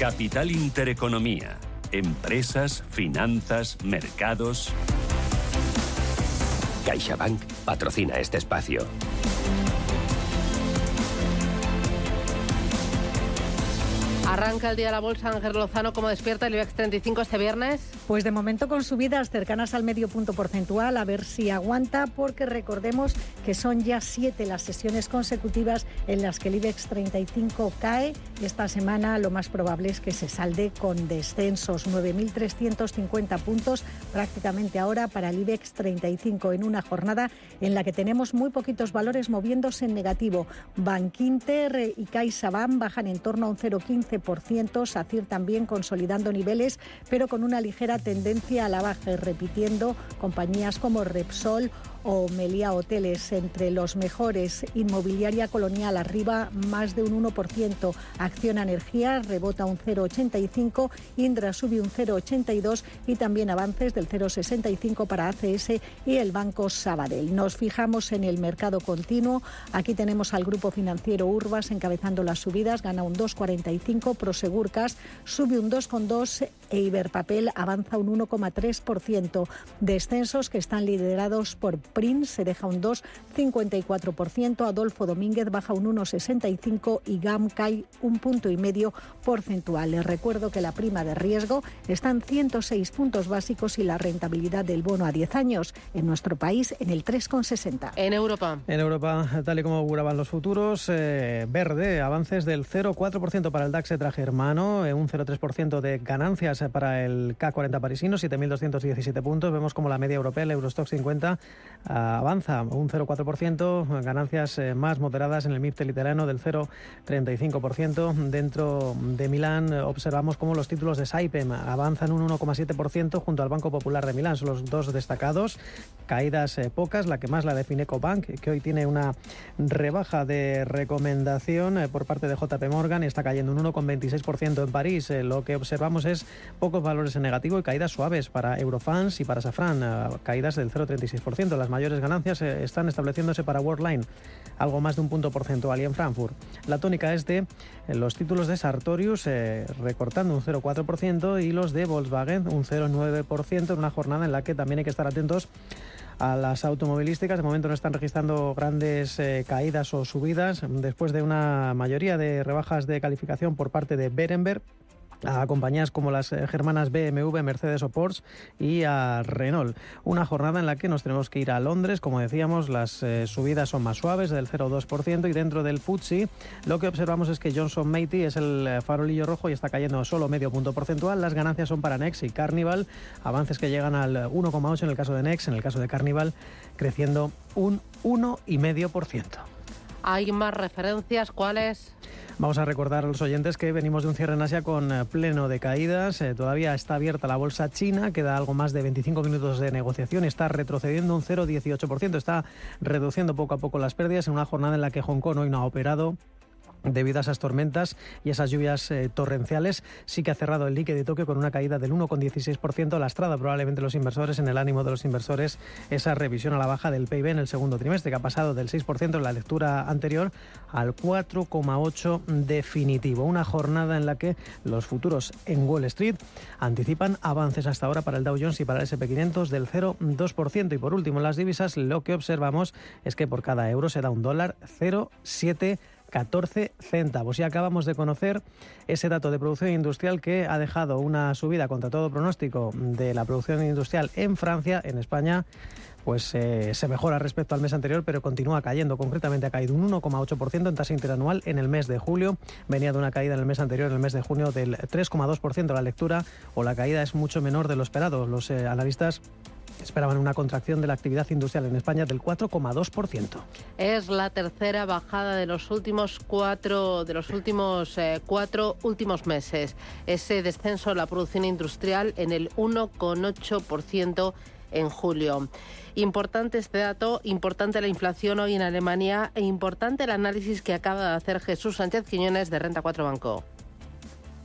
Capital Intereconomía. Empresas, finanzas, mercados. CaixaBank patrocina este espacio. Arranca el día de la bolsa. Ángel Lozano, ¿cómo despierta el IBEX 35 este viernes? Pues de momento con subidas cercanas al medio punto porcentual, a ver si aguanta, porque recordemos que son ya 7 las sesiones consecutivas en las que el IBEX 35 cae. Esta semana lo más probable es que se salde con descensos, 9.350 puntos prácticamente ahora para el IBEX 35, en una jornada en la que tenemos muy poquitos valores moviéndose en negativo. Bankinter y CaixaBank bajan en torno a un 0,15%, SACIR también consolidando niveles, pero con una ligera tendencia a la baja y repitiendo compañías como Repsol o Meliá Hoteles entre los mejores. Inmobiliaria Colonial arriba más de un 1%, Acciona Energía rebota un 0,85%, Indra sube un 0,82% y también avances del 0,65% para ACS y el Banco Sabadell. Nos fijamos en el mercado continuo. Aquí tenemos al grupo financiero Urbas encabezando las subidas, gana un 2,45%, Prosegur Cash sube un 2,2% e Iberpapel avanza un 1,3%. Descensos que están liderados por Prince, se deja un 2,54%, Adolfo Domínguez baja un 1,65% y GAM cae 1,5 puntos. Les recuerdo que la prima de riesgo está en 106 puntos básicos y la rentabilidad del bono a 10 años en nuestro país en el 3,60. En Europa, tal y como auguraban los futuros, verde, avances del 0,4% para el DAX germano, un 0,3% de ganancias para el CAC 40 parisino, 7.217 puntos. Vemos como la media europea, el Eurostoxx 50, avanza un 0,4%, ganancias más moderadas en el MIPTE literano del 0,35%. Dentro de Milán observamos como los títulos de Saipem avanzan un 1,7% junto al Banco Popular de Milán. Son los dos destacados. Caídas pocas, la que más la define Ecobank, que hoy tiene una rebaja de recomendación por parte de JP Morgan y está cayendo un 1,26% en París. Lo que observamos es pocos valores en negativo y caídas suaves para Eurofans y para Safran, caídas del 0,36%. Las mayores ganancias están estableciéndose para Worldline, algo más de un punto porcentual, y en Frankfurt la tónica es de los títulos de Sartorius recortando un 0,4% y los de Volkswagen un 0,9% en una jornada en la que también hay que estar atentos a las automovilísticas. De momento no están registrando grandes caídas o subidas después de una mayoría de rebajas de calificación por parte de Berenberg a compañías como las germanas BMW, Mercedes o Porsche y a Renault. Una jornada en la que nos tenemos que ir a Londres. Como decíamos, las subidas son más suaves, del 0,2%, y dentro del FTSE lo que observamos es que Johnson Matthey es el farolillo rojo y está cayendo solo medio punto porcentual. Las ganancias son para Next y Carnival, avances que llegan al 1,8% en el caso de Next, en el caso de Carnival creciendo un 1,5%. ¿hay más referencias? ¿Cuáles? Vamos a recordar a los oyentes que venimos de un cierre en Asia con pleno de caídas. Todavía está abierta la bolsa china, queda algo más de 25 minutos de negociación, está retrocediendo un 0,18%, está reduciendo poco a poco las pérdidas en una jornada en la que Hong Kong hoy no ha operado debido a esas tormentas y esas lluvias torrenciales. Sí que ha cerrado el Nikkei de Tokio con una caída del 1,16%, lastrada probablemente los inversores, en el ánimo de los inversores, esa revisión a la baja del PIB en el segundo trimestre, que ha pasado del 6% en la lectura anterior al 4,8% definitivo. Una jornada en la que los futuros en Wall Street anticipan avances hasta ahora para el Dow Jones y para el S&P 500 del 0,2%. Y por último, en las divisas lo que observamos es que por cada euro se da un dólar 0,714 centavos. Y acabamos de conocer ese dato de producción industrial que ha dejado una subida contra todo pronóstico de la producción industrial en Francia. En España pues se mejora respecto al mes anterior, pero continúa cayendo. Concretamente ha caído un 1,8% en tasa interanual en el mes de julio. Venía de una caída en el mes anterior, en el mes de junio, del 3,2%. La lectura o la caída es mucho menor de lo esperado. Los analistas esperaban una contracción de la actividad industrial en España del 4,2%. Es la tercera bajada de los últimos cuatro últimos meses. Ese descenso de la producción industrial en el 1,8% en julio. Importante este dato, importante la inflación hoy en Alemania e importante el análisis que acaba de hacer Jesús Sánchez Quiñones de Renta 4 Banco.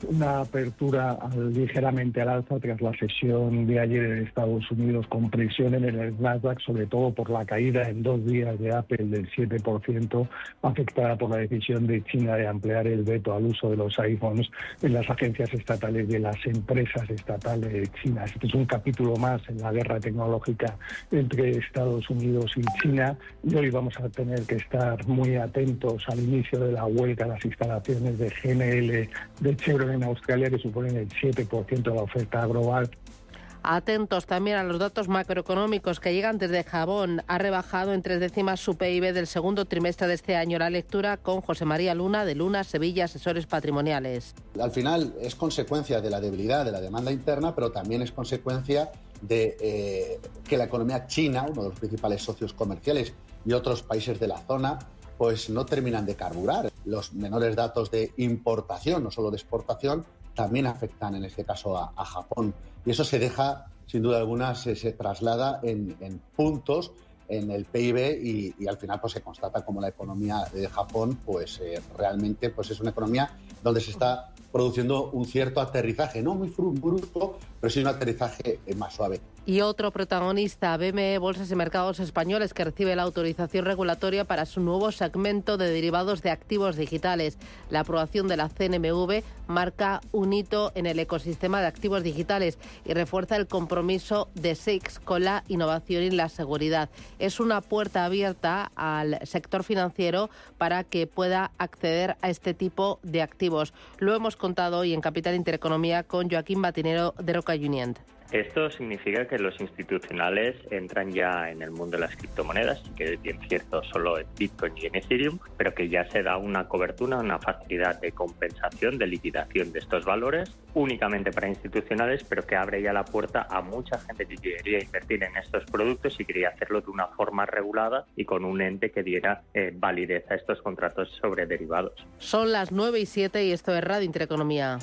una apertura ligeramente al alza tras la sesión de ayer en Estados Unidos, con presión en el Nasdaq, sobre todo por la caída en 2 días de Apple del 7%, afectada por la decisión de China de ampliar el veto al uso de los iPhones en las agencias estatales de las empresas estatales chinas. Este es un capítulo más en la guerra tecnológica entre Estados Unidos y China, y hoy vamos a tener que estar muy atentos al inicio de la huelga a las instalaciones de GNL de Chevron en Australia, que suponen el 7% de la oferta global. Atentos también a los datos macroeconómicos que llegan desde Japón. Ha rebajado en 3 décimas su PIB del segundo trimestre de este año. La lectura con José María Luna, de Luna Sevilla, asesores patrimoniales. Al final es consecuencia de la debilidad de la demanda interna, pero también es consecuencia de que la economía china, uno de los principales socios comerciales, y otros países de la zona, pues no terminan de carburar. Los menores datos de importación, no solo de exportación, también afectan en este caso a Japón. Y eso se deja, sin duda alguna, se traslada en puntos en el PIB y al final pues se constata como la economía de Japón pues realmente pues es una economía donde se está produciendo un cierto aterrizaje, no muy brusco, pero sí un aterrizaje más suave. Y otro protagonista, BME Bolsas y Mercados Españoles, que recibe la autorización regulatoria para su nuevo segmento de derivados de activos digitales. La aprobación de la CNMV marca un hito en el ecosistema de activos digitales y refuerza el compromiso de SIX con la innovación y la seguridad. Es una puerta abierta al sector financiero para que pueda acceder a este tipo de activos. Lo hemos contado hoy en Capital Intereconomía con Joaquín Batinero de Roca Junyent. Esto significa que los institucionales entran ya en el mundo de las criptomonedas, que es bien cierto solo en Bitcoin y en Ethereum, pero que ya se da una cobertura, una facilidad de compensación, de liquidación de estos valores, únicamente para institucionales, pero que abre ya la puerta a mucha gente que quería invertir en estos productos y quería hacerlo de una forma regulada y con un ente que diera validez a estos contratos sobre derivados. Son las 9:07 y esto es Radio Intereconomía.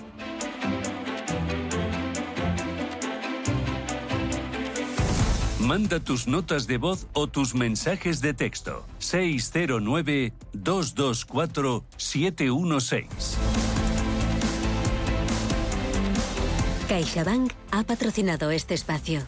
Manda tus notas de voz o tus mensajes de texto. 609-224-716. CaixaBank ha patrocinado este espacio.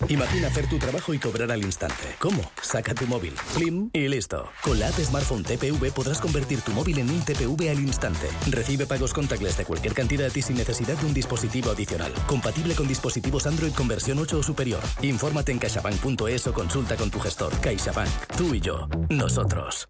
Imagina hacer tu trabajo y cobrar al instante. ¿Cómo? Saca tu móvil, Plim y listo. Con la app Smartphone TPV podrás convertir tu móvil en un TPV al instante. Recibe pagos contactless de cualquier cantidad y sin necesidad de un dispositivo adicional. Compatible con dispositivos Android con versión 8 o superior. Infórmate en caixabank.es o consulta con tu gestor. CaixaBank. Tú y yo. Nosotros.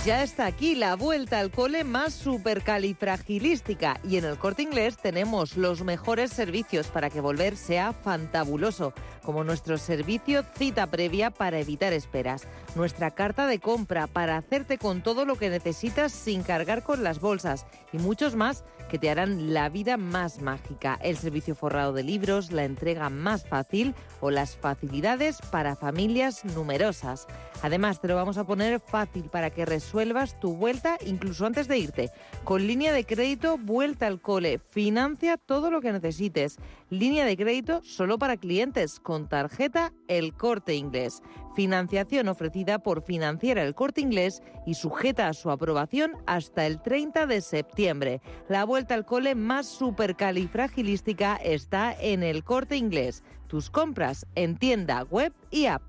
Ya está aquí la vuelta al cole más supercalifragilística y en el Corte Inglés tenemos los mejores servicios para que volver sea fantabuloso, como nuestro servicio cita previa para evitar esperas, nuestra carta de compra para hacerte con todo lo que necesitas sin cargar con las bolsas y muchos más que te harán la vida más mágica, el servicio forrado de libros, la entrega más fácil o las facilidades para familias numerosas. Además, te lo vamos a poner fácil para que resuelvas tu vuelta incluso antes de irte. Con línea de crédito, vuelta al cole. Financia todo lo que necesites. Línea de crédito solo para clientes con tarjeta El Corte Inglés. Financiación ofrecida por Financiera El Corte Inglés y sujeta a su aprobación hasta el 30 de septiembre. La vuelta al cole más supercalifragilística está en El Corte Inglés. Tus compras en tienda, web y app.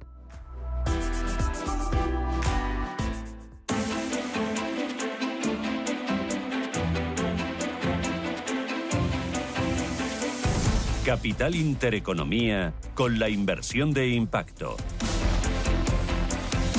Capital Intereconomía con la inversión de impacto.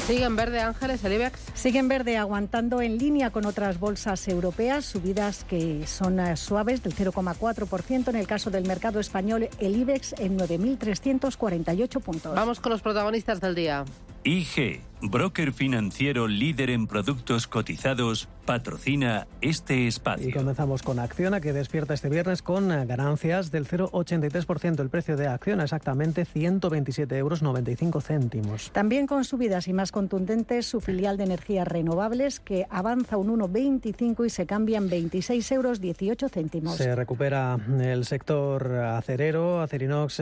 ¿Sigue en verde, Ángeles, el IBEX? Sigue en verde, aguantando en línea con otras bolsas europeas, subidas que son suaves del 0,4%. En el caso del mercado español, el IBEX en 9.348 puntos. Vamos con los protagonistas del día. IG, broker financiero líder en productos cotizados, patrocina este espacio. Y comenzamos con Acciona, que despierta este viernes con ganancias del 0,83%. El precio de Acciona exactamente 127,95 €. También con subidas y más contundentes su filial de energías renovables, que avanza un 1,25 y se cambia en 26,18 €. Se recupera el sector acerero. Acerinox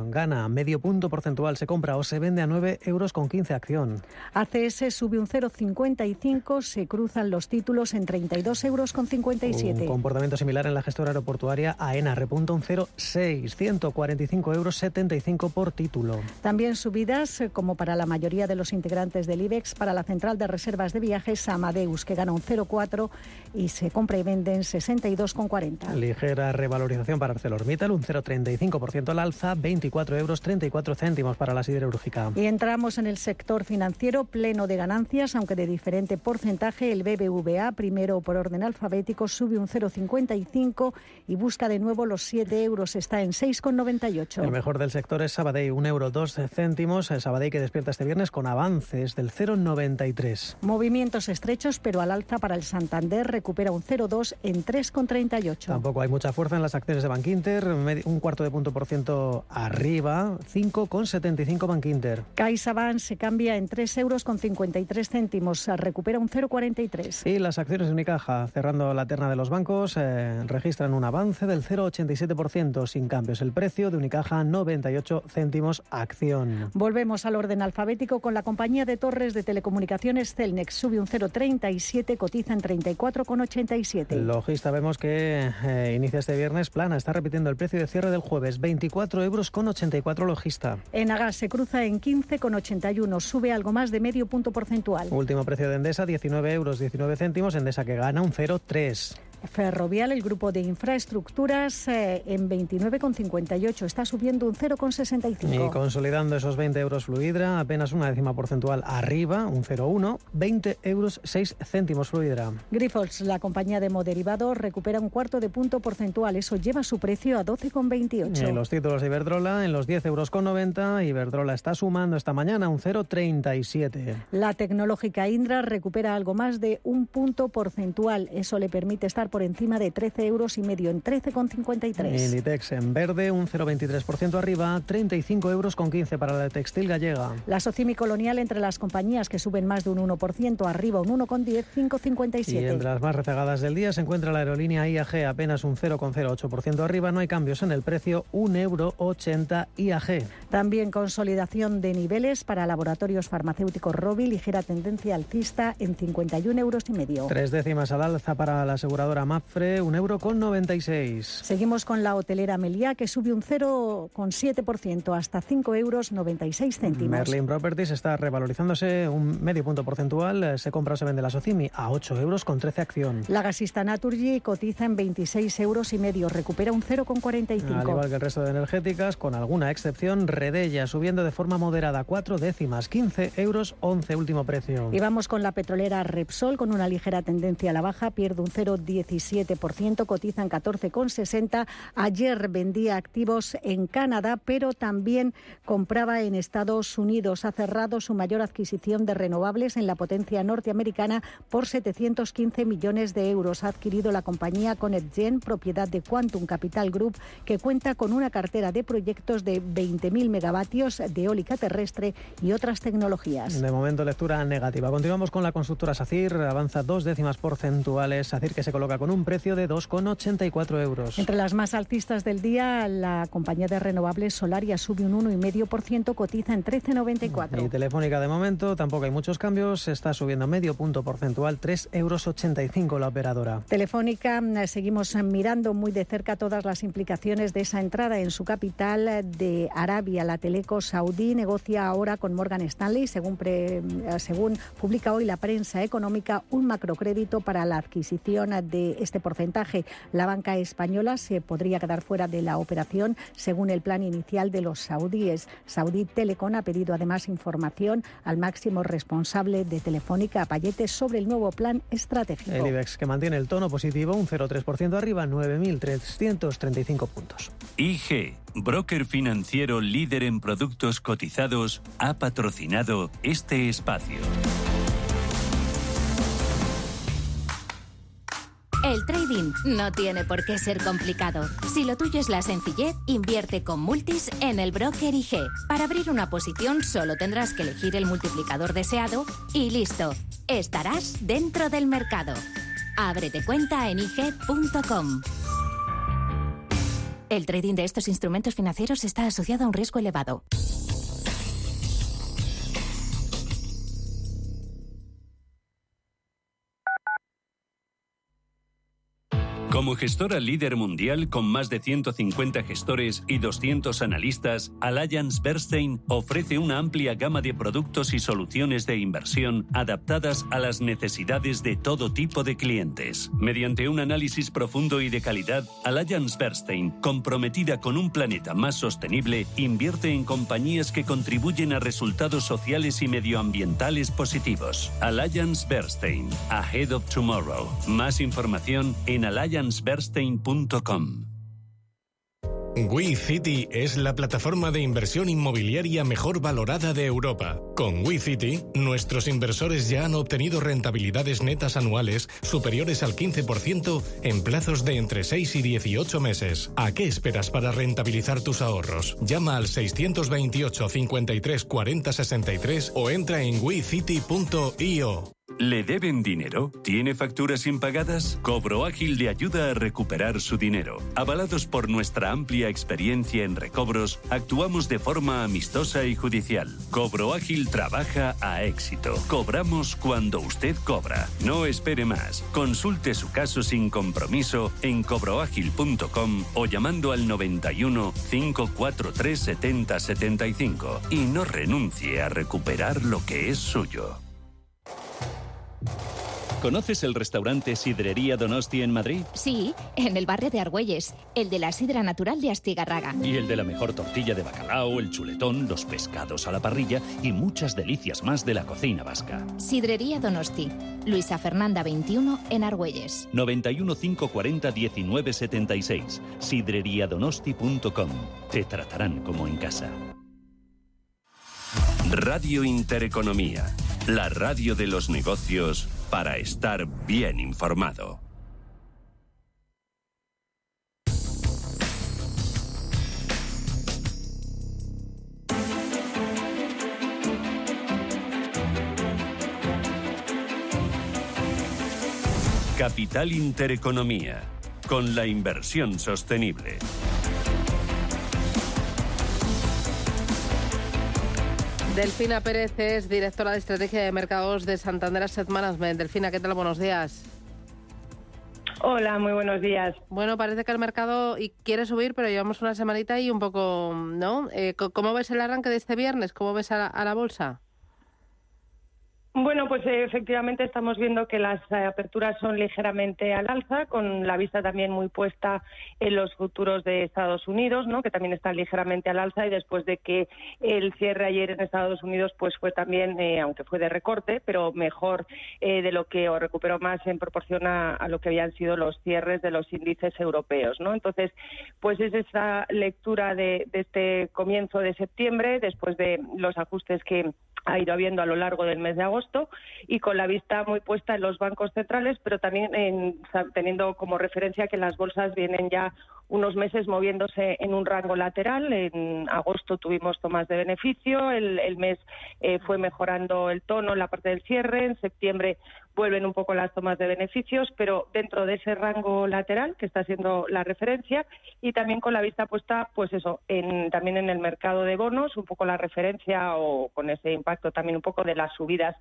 gana medio punto porcentual, se compra o se vende a 9,15 € acción. ACS sube un 0,55, se cruzan los títulos en 32,57 €. Un comportamiento similar en la gestora aeroportuaria AENA, repunta un 0,6, 145,75 € por título. También subidas, como para la mayoría de los integrantes del IBEX, para la central de reservas de viajes Amadeus, que gana un 0,4 y se compra y vende en 62,40. Ligera revalorización para ArcelorMittal, un 0,35% al alza, 24,34 € para la siderúrgica. Y entramos en el sector financiero pleno de ganancias, aunque de diferente porcentaje. El BBVA, primero por orden alfabético, sube un 0,55 y busca de nuevo los 7 €, está en 6,98. El mejor del sector es Sabadell, 1,02 €. Sabadell que despierta este viernes con avances del 0,93. Movimientos estrechos, pero al alza para el Santander, recupera un 0,2 en 3,38. Tampoco hay mucha fuerza en las acciones de Bankinter, un cuarto de punto por ciento arriba, 5,75 Bankinter. CaixaBank se cambia en 3,53 €, recupera un 0,43. Y las acciones de Unicaja, cerrando la terna de los bancos, registran un avance del 0,87%, sin cambios. El precio de Unicaja, 98 céntimos acción. Volvemos al orden alfabético con la compañía de torres de telecomunicaciones Cellnex, sube un 0,37, cotiza en 34,87. Logista, vemos que inicia este viernes plana, está repitiendo el precio de cierre del jueves, 24,84 € Logista. Enagas se cruza en 15,81, sube algo más de medio punto porcentual. Último precio de Endesa, 19,19 €, Endesa que gana un 0,3. Ferrovial, el grupo de infraestructuras, en 29,58, está subiendo un 0,65. Y consolidando esos 20 € Fluidra, apenas una décima porcentual arriba, un 0,1, 20,06 € Fluidra. Grifols, la compañía de hemoderivados, recupera un cuarto de punto porcentual, eso lleva su precio a 12,28. Los títulos de Iberdrola en los 10,90 €, Iberdrola está sumando esta mañana un 0,37. La tecnológica Indra recupera algo más de un punto porcentual, eso le permite estar por encima de 13,5 € en 13,53. Inditex en verde, un 0,23% arriba, 35,15 € para la textil gallega. La Socimi Colonial entre las compañías que suben más de un 1%, arriba un 1,10, 5,57. Y entre las más rezagadas del día se encuentra la aerolínea IAG, apenas un 0,08% arriba, no hay cambios en el precio, 1,80 € IAG. También consolidación de niveles para laboratorios farmacéuticos Rovi, ligera tendencia alcista en 51,5 €. 3 décimas al alza para la aseguradora Mapfre, 1,96 €. Seguimos con la hotelera Meliá, que sube un 0,7% hasta 5,96 €. Merlin Properties está revalorizándose un medio punto porcentual, se compra o se vende la Socimi a 8,13 € acción. La gasista Naturgy cotiza en 26,5 €, recupera un 0,45. Al igual que el resto de energéticas, con alguna excepción, Redella subiendo de forma moderada 4 décimas, 15,11 € último precio. Y vamos con la petrolera Repsol, con una ligera tendencia a la baja, pierde un 0,17%, cotiza en 14,60. Ayer vendía activos en Canadá, pero también compraba en Estados Unidos. Ha cerrado su mayor adquisición de renovables en la potencia norteamericana por 715 millones de euros. Ha adquirido la compañía ConnectGen, propiedad de Quantum Capital Group, que cuenta con una cartera de proyectos de 20.000 megavatios de eólica terrestre y otras tecnologías. De momento, lectura negativa. Continuamos con la constructora SACIR, avanza 2 décimas porcentuales. SACIR que se coloca con un precio de 2,84 €. Entre las más alcistas del día, la compañía de renovables Solaria sube un 1,5%, cotiza en 13,94. Y Telefónica, de momento, tampoco hay muchos cambios, está subiendo medio punto porcentual, 3,85 € la operadora. Telefónica, seguimos mirando muy de cerca todas las implicaciones de esa entrada en su capital de Arabia. La teleco saudí negocia ahora con Morgan Stanley, según publica hoy la prensa económica, un macrocrédito para la adquisición de este porcentaje. La banca española se podría quedar fuera de la operación según el plan inicial de los saudíes. Saudi Telecom ha pedido además información al máximo responsable de Telefónica, a Payete, sobre el nuevo plan estratégico. El IBEX que mantiene el tono positivo, un 0,3% arriba, 9.335 puntos. IG, broker financiero líder en productos cotizados, ha patrocinado este espacio. El trading no tiene por qué ser complicado. Si lo tuyo es la sencillez, invierte con Multis en el broker IG. Para abrir una posición solo tendrás que elegir el multiplicador deseado y listo. Estarás dentro del mercado. Ábrete cuenta en IG.com. El trading de estos instrumentos financieros está asociado a un riesgo elevado. Como gestora líder mundial con más de 150 gestores y 200 analistas, AllianceBernstein ofrece una amplia gama de productos y soluciones de inversión adaptadas a las necesidades de todo tipo de clientes. Mediante un análisis profundo y de calidad, AllianceBernstein, comprometida con un planeta más sostenible, invierte en compañías que contribuyen a resultados sociales y medioambientales positivos. AllianceBernstein, Ahead of Tomorrow. Más información en alliancebernstein.com. WeCity es la plataforma de inversión inmobiliaria mejor valorada de Europa. Con WeCity, nuestros inversores ya han obtenido rentabilidades netas anuales superiores al 15% en plazos de entre 6 y 18 meses. ¿A qué esperas para rentabilizar tus ahorros? Llama al 628 53 40 63 o entra en wecity.io. ¿Le deben dinero? ¿Tiene facturas impagadas? Cobro Ágil le ayuda a recuperar su dinero. Avalados por nuestra amplia experiencia en recobros, actuamos de forma amistosa y judicial. Cobro Ágil trabaja a éxito. Cobramos cuando usted cobra. No espere más. Consulte su caso sin compromiso en cobroagil.com o llamando al 91 543 70 75 y no renuncie a recuperar lo que es suyo. ¿Conoces el restaurante Sidrería Donosti en Madrid? Sí, en el barrio de Argüelles, el de la sidra natural de Astigarraga. Y el de la mejor tortilla de bacalao, el chuletón, los pescados a la parrilla y muchas delicias más de la cocina vasca. Sidrería Donosti, Luisa Fernanda 21 en Argüelles. 91 540 19 76. sidreriadonosti.com. Te tratarán como en casa. Radio Intereconomía, la radio de los negocios para estar bien informado. Capital Intereconomía, con la inversión sostenible. Delfina Pérez es directora de Estrategia de Mercados de Santander Asset Management. Delfina, ¿qué tal? Buenos días. Hola, muy buenos días. Bueno, parece que el mercado quiere subir, pero llevamos una semanita y un poco, ¿no? ¿Cómo ves el arranque de este viernes? ¿Cómo ves a la bolsa? Bueno, pues efectivamente estamos viendo que las aperturas son ligeramente al alza, con la vista también muy puesta en los futuros de Estados Unidos, ¿no? Que también están ligeramente al alza, y después de que el cierre ayer en Estados Unidos pues fue también, aunque fue de recorte, pero mejor de lo que, o recuperó más en proporción a lo que habían sido los cierres de los índices europeos, ¿no? Entonces, pues es esa lectura de este comienzo de septiembre, después de los ajustes que ha ido habiendo a lo largo del mes de agosto, y con la vista muy puesta en los bancos centrales, pero también teniendo como referencia que las bolsas vienen ya unos meses moviéndose en un rango lateral. En agosto tuvimos tomas de beneficio, el mes fue mejorando el tono en la parte del cierre, en septiembre vuelven un poco las tomas de beneficios, pero dentro de ese rango lateral que está siendo la referencia, y también con la vista puesta, pues eso, también en el mercado de bonos, un poco la referencia, o con ese impacto también un poco de las subidas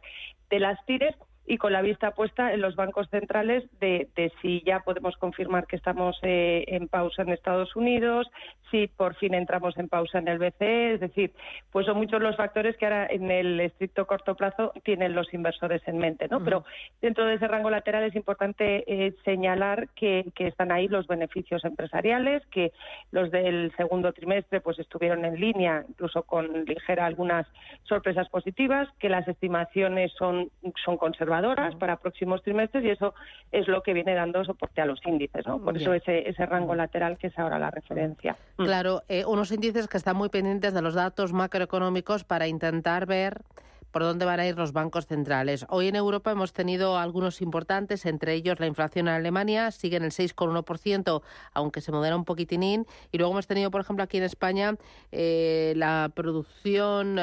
de las tires, y con la vista puesta en los bancos centrales de si ya podemos confirmar que estamos en pausa en Estados Unidos, si por fin entramos en pausa en el BCE. Es decir, pues son muchos los factores que ahora en el estricto corto plazo tienen los inversores en mente, ¿no? Pero dentro de ese rango lateral es importante señalar que están ahí los beneficios empresariales, que los del segundo trimestre pues estuvieron en línea, incluso con ligera algunas sorpresas positivas, que las estimaciones son conservadoras para próximos trimestres, y eso es lo que viene dando soporte a los índices, ¿no? Por eso ese rango lateral que es ahora la referencia. Claro, unos índices que están muy pendientes de los datos macroeconómicos para intentar ver por dónde van a ir los bancos centrales. Hoy en Europa hemos tenido algunos importantes, entre ellos la inflación en Alemania, sigue en el 6,1%, aunque se modera un poquitinín, y luego hemos tenido, por ejemplo, aquí en España, la producción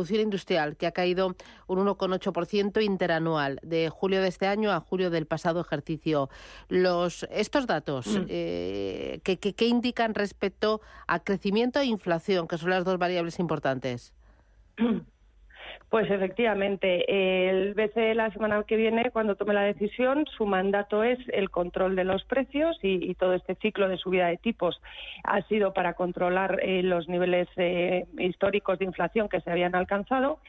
industrial, que ha caído un 1,8% interanual, de julio de este año a julio del pasado ejercicio. Estos datos, ¿qué indican respecto a crecimiento e inflación, que son las dos variables importantes? Pues efectivamente, el BCE la semana que viene, cuando tome la decisión, su mandato es el control de los precios y todo este ciclo de subida de tipos ha sido para controlar los niveles históricos de inflación que se habían alcanzado.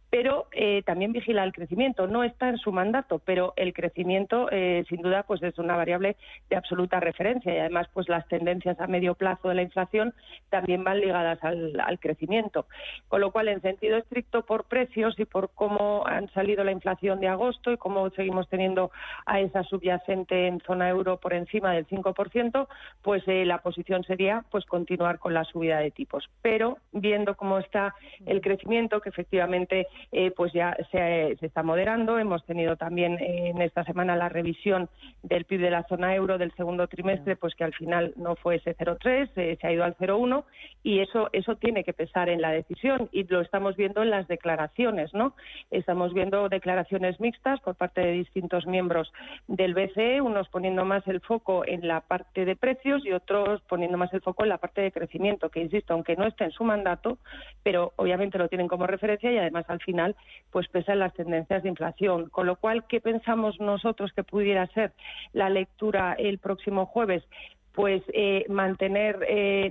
Pero también vigila el crecimiento. No está en su mandato, pero el crecimiento, sin duda, pues es una variable de absoluta referencia y además, pues las tendencias a medio plazo de la inflación también van ligadas al crecimiento. Con lo cual, en sentido estricto, por precios y por cómo han salido la inflación de agosto y cómo seguimos teniendo a esa subyacente en zona euro por encima del 5%, pues la posición sería pues continuar con la subida de tipos. Pero viendo cómo está el crecimiento, que efectivamente pues ya se está moderando. Hemos tenido también en esta semana la revisión del PIB de la zona euro del segundo trimestre, pues que al final no fue ese 0,3, se ha ido al 0,1 y eso tiene que pesar en la decisión y lo estamos viendo en las declaraciones, ¿no? Estamos viendo declaraciones mixtas por parte de distintos miembros del BCE, unos poniendo más el foco en la parte de precios y otros poniendo más el foco en la parte de crecimiento, que insisto, aunque no esté en su mandato, pero obviamente lo tienen como referencia y además al final pues pesan las tendencias de inflación. Con lo cual, ¿qué pensamos nosotros que pudiera ser la lectura el próximo jueves? Pues mantener,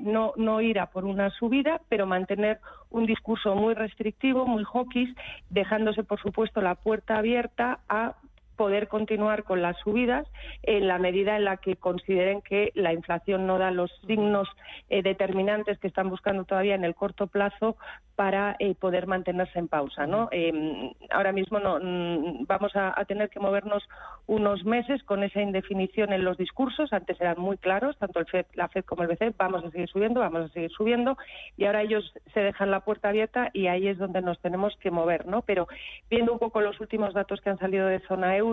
no ir a por una subida, pero mantener un discurso muy restrictivo, muy hawkish, dejándose, por supuesto, la puerta abierta a poder continuar con las subidas en la medida en la que consideren que la inflación no da los signos determinantes que están buscando todavía en el corto plazo para poder mantenerse en pausa, ¿no? Ahora mismo vamos a tener que movernos unos meses con esa indefinición en los discursos. Antes eran muy claros, tanto la FED como el BCE, vamos a seguir subiendo, y ahora ellos se dejan la puerta abierta y ahí es donde nos tenemos que mover, ¿no? Pero viendo un poco los últimos datos que han salido de zona euro,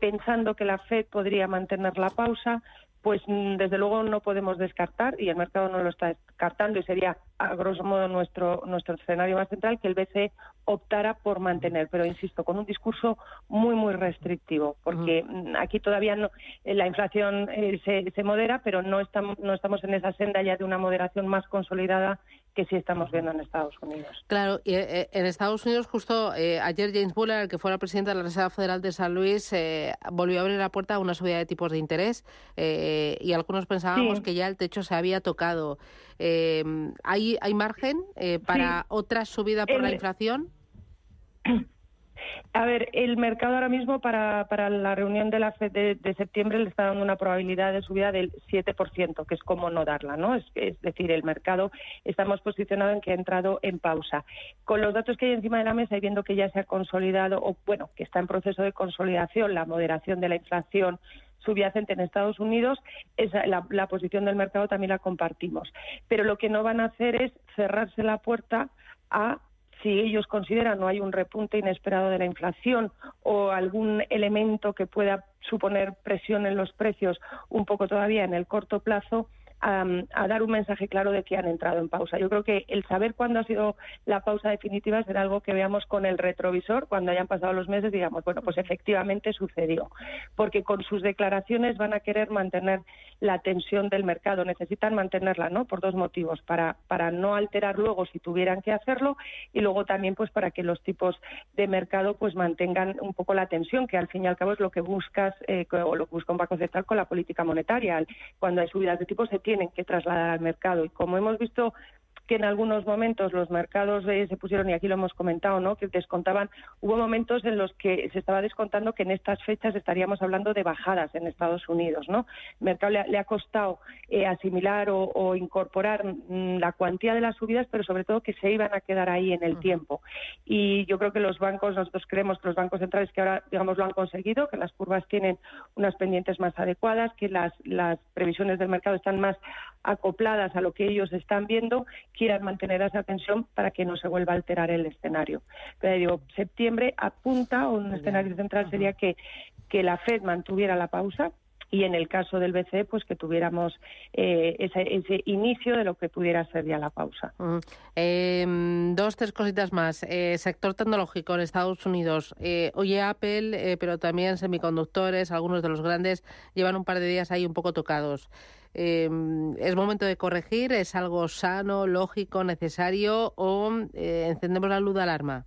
pensando que la FED podría mantener la pausa, pues desde luego no podemos descartar, y el mercado no lo está descartando, y sería a grosso modo nuestro escenario más central, que el BCE optara por mantener, pero insisto, con un discurso muy, muy restrictivo, porque aquí todavía no, la inflación se modera, pero no estamos en esa senda ya de una moderación más consolidada que sí estamos viendo en Estados Unidos. Claro, y en Estados Unidos justo ayer James Bullard, el que fuera presidente de la Reserva Federal de San Luis, volvió a abrir la puerta a una subida de tipos de interés y algunos pensábamos que ya el techo se había tocado. ¿Hay margen para otra subida por la inflación? A ver, el mercado ahora mismo para la reunión de la FED de septiembre le está dando una probabilidad de subida del 7%, que es como no darla, ¿no? Es decir, el mercado estamos posicionado en que ha entrado en pausa. Con los datos que hay encima de la mesa y viendo que ya se ha consolidado, o bueno, que está en proceso de consolidación la moderación de la inflación subyacente en Estados Unidos, la posición del mercado también la compartimos. Pero lo que no van a hacer es cerrarse la puerta a, si ellos consideran no hay un repunte inesperado de la inflación o algún elemento que pueda suponer presión en los precios un poco todavía en el corto plazo, a dar un mensaje claro de que han entrado en pausa. Yo creo que el saber cuándo ha sido la pausa definitiva será algo que veamos con el retrovisor cuando hayan pasado los meses, digamos, bueno, pues efectivamente sucedió, porque con sus declaraciones van a querer mantener la tensión del mercado, necesitan mantenerla, ¿no? Por dos motivos, para no alterar luego si tuvieran que hacerlo, y luego también pues para que los tipos de mercado pues mantengan un poco la tensión, que al fin y al cabo es lo que buscas o lo que busca un Banco Central con la política monetaria. Cuando hay subidas de tipos se tienen que trasladar al mercado, y como hemos visto que en algunos momentos los mercados se pusieron, y aquí lo hemos comentado, ¿no?, que descontaban, hubo momentos en los que se estaba descontando que en estas fechas estaríamos hablando de bajadas en Estados Unidos, ¿no? El mercado le ha costado asimilar o incorporar la cuantía de las subidas, pero sobre todo que se iban a quedar ahí en el tiempo. Y yo creo que los bancos, nosotros creemos que los bancos centrales que ahora, digamos, lo han conseguido, que las curvas tienen unas pendientes más adecuadas, que las previsiones del mercado están más acopladas a lo que ellos están viendo, quieran mantener esa tensión para que no se vuelva a alterar el escenario. Pero digo, septiembre apunta, o un escenario central sería que la FED mantuviera la pausa, y en el caso del BCE, pues que tuviéramos ese inicio de lo que pudiera ser ya la pausa. Dos, tres cositas más. Sector tecnológico en Estados Unidos. Oye, Apple, pero también semiconductores, algunos de los grandes, llevan un par de días ahí un poco tocados. ¿Es momento de corregir? ¿Es algo sano, lógico, necesario? ¿O encendemos la luz de alarma?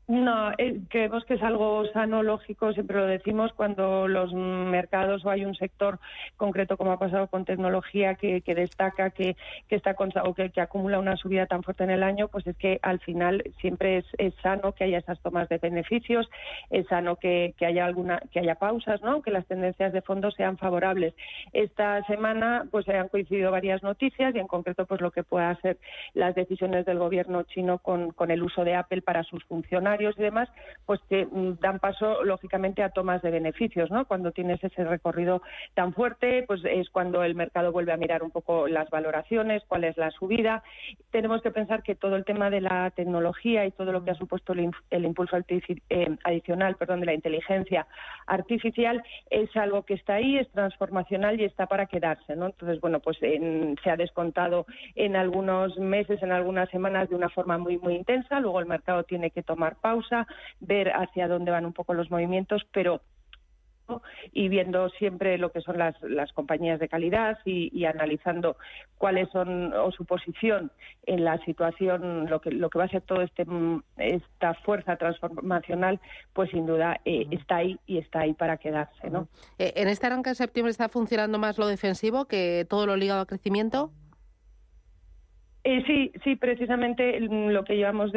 No, creemos que es algo sano, lógico, siempre lo decimos, cuando los mercados o hay un sector concreto, como ha pasado con tecnología, que destaca, que está o que acumula una subida tan fuerte en el año, pues es que al final siempre es sano que haya esas tomas de beneficios, es sano que haya pausas, ¿no? Que las tendencias de fondo sean favorables. Esta semana pues han coincidido varias noticias y en concreto pues lo que pueda ser las decisiones del gobierno chino con el uso de Apple para sus funcionarios y demás, pues que dan paso lógicamente a tomas de beneficios, ¿no? Cuando tienes ese recorrido tan fuerte, pues es cuando el mercado vuelve a mirar un poco las valoraciones, cuál es la subida. Tenemos que pensar que todo el tema de la tecnología y todo lo que ha supuesto el impulso adicional, de la inteligencia artificial, es algo que está ahí, es transformacional y está para quedarse, ¿no? Entonces, bueno, pues se ha descontado en algunos meses, en algunas semanas de una forma muy, muy intensa. Luego el mercado tiene que tomar pausa, ver hacia dónde van un poco los movimientos, pero y viendo siempre lo que son las compañías de calidad y analizando cuáles son o su posición en la situación, lo que va a ser todo esta fuerza transformacional, pues sin duda está ahí y está ahí para quedarse, ¿no? ¿En este arranque de septiembre está funcionando más lo defensivo que todo lo ligado a crecimiento? Sí, precisamente lo que llevamos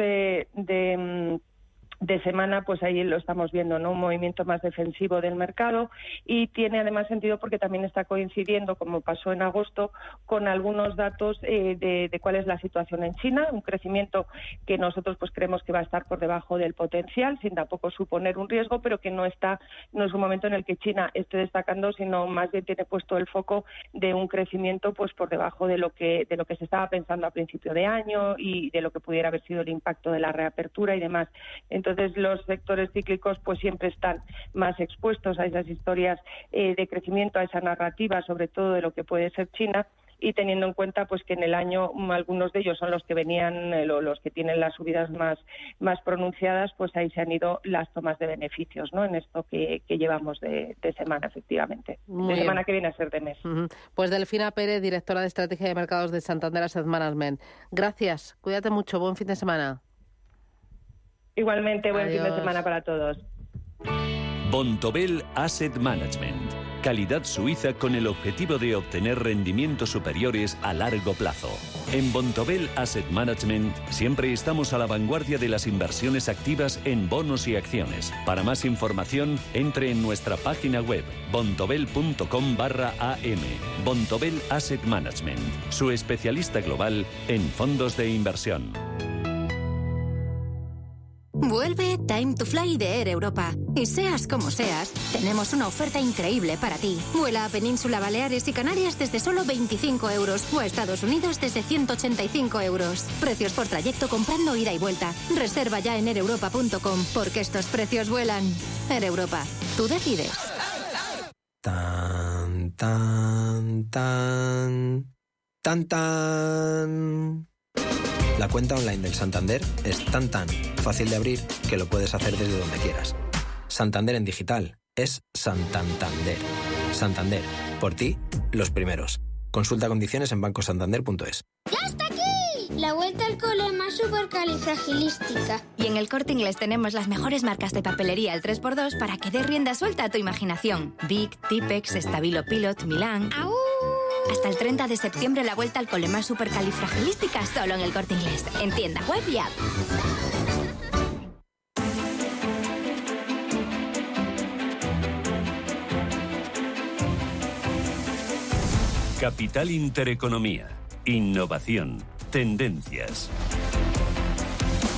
de semana, pues ahí lo estamos viendo, ¿no? Un movimiento más defensivo del mercado, y tiene además sentido porque también está coincidiendo, como pasó en agosto, con algunos datos de cuál es la situación en China, un crecimiento que nosotros pues creemos que va a estar por debajo del potencial, sin tampoco suponer un riesgo, pero que no es un momento en el que China esté destacando, sino más bien tiene puesto el foco de un crecimiento pues por debajo de lo que se estaba pensando a principio de año y de lo que pudiera haber sido el impacto de la reapertura y demás. Entonces los sectores cíclicos pues siempre están más expuestos a esas historias de crecimiento, a esa narrativa, sobre todo de lo que puede ser China, y teniendo en cuenta pues que en el año algunos de ellos son los que venían, los que tienen las subidas más pronunciadas, pues ahí se han ido las tomas de beneficios, ¿no? En esto que llevamos de semana, efectivamente. Muy de bien. semana que viene a ser de mes. Pues Delfina Pérez, directora de Estrategia de Mercados de Santander Asset Management. Gracias, cuídate mucho, buen fin de semana. Igualmente, buen Adiós. fin de semana para todos. Bontobel Asset Management. Calidad suiza con el objetivo de obtener rendimientos superiores a largo plazo. En Bontobel Asset Management siempre estamos a la vanguardia de las inversiones activas en bonos y acciones. Para más información, entre en nuestra página web bontobel.com/am. Bontobel Asset Management, su especialista global en fondos de inversión. Vuelve Time to Fly de Air Europa. Y seas como seas, tenemos una oferta increíble para ti. Vuela a Península Baleares y Canarias desde solo 25 euros o a Estados Unidos desde 185 euros. Precios por trayecto comprando ida y vuelta. Reserva ya en aereuropa.com porque estos precios vuelan. Air Europa. Tú decides. Tan, tan, tan, tan, tan. La cuenta online del Santander es tan fácil de abrir que lo puedes hacer desde donde quieras. Santander en digital es Santander. Santander, por ti, los primeros. Consulta condiciones en bancosantander.es. ¡Ya está aquí! La vuelta al cole más supercalifragilística. Y en el Corte Inglés tenemos las mejores marcas de papelería al 3x2 para que dé rienda suelta a tu imaginación. Bic, Tipex, Stabilo Pilot, Milán... ¡Au! Hasta el 30 de septiembre la vuelta al cole más supercalifragilística solo en el Corte Inglés. En tienda web y app. Capital Intereconomía. Innovación. Tendencias.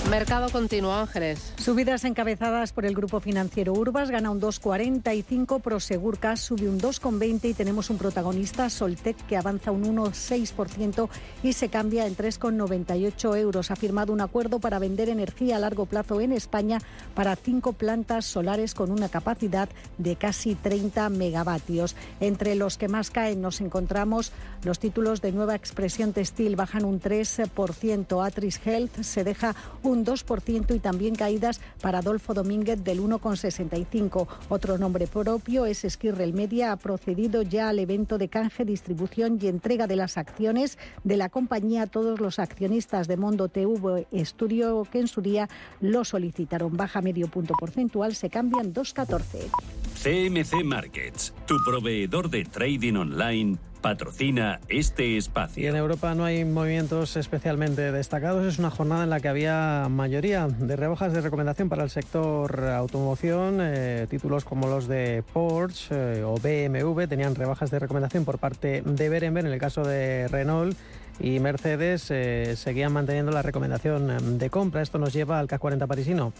Mercado continuo, Ángeles. Subidas encabezadas por el grupo financiero Urbas, gana un 2,45, Prosegur Cash sube un 2,20 y tenemos un protagonista, Soltec, que avanza un 1,6% y se cambia en 3,98 euros. Ha firmado un acuerdo para vender energía a largo plazo en España para 5 plantas solares con una capacidad de casi 30 megavatios. Entre los que más caen nos encontramos los títulos de Nueva Expresión Textil, bajan un 3%, Atris Health se deja un un 2% y también caídas para Adolfo Domínguez del 1,65%. Otro nombre propio es Esquirrel Media, ha procedido ya al evento de canje, distribución y entrega de las acciones de la compañía a todos los accionistas de Mondo TV Studio que en su día lo solicitaron. Baja medio punto porcentual, se cambian 2,14. CMC Markets, tu proveedor de trading online, patrocina este espacio. Y en Europa no hay movimientos especialmente destacados. Es una jornada en la que había mayoría de rebajas de recomendación para el sector automoción. Títulos como los de Porsche o BMW tenían rebajas de recomendación por parte de Berenberg. En el caso de Renault y Mercedes seguían manteniendo la recomendación de compra. Esto nos lleva al CAC 40 parisino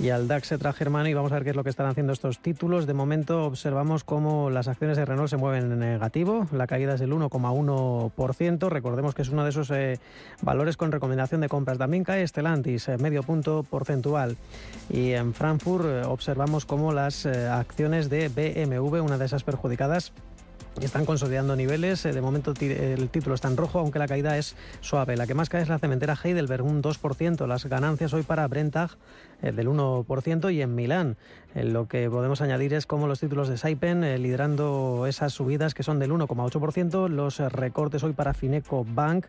y al DAX germano, y vamos a ver qué es lo que están haciendo estos títulos. De momento observamos cómo las acciones de Renault se mueven en negativo. La caída es del 1,1%. Recordemos que es uno de esos valores con recomendación de compras. También cae Stellantis, medio punto porcentual. Y en Frankfurt observamos cómo las acciones de BMW, una de esas perjudicadas, están consolidando niveles. De momento el título está en rojo, aunque la caída es suave. La que más cae es la cementera Heidelberg, un 2%. Las ganancias hoy para Brenntag del 1%, y en Milán lo que podemos añadir es como los títulos de Saipem liderando esas subidas que son del 1,8%. Los recortes hoy para Fineco Bank,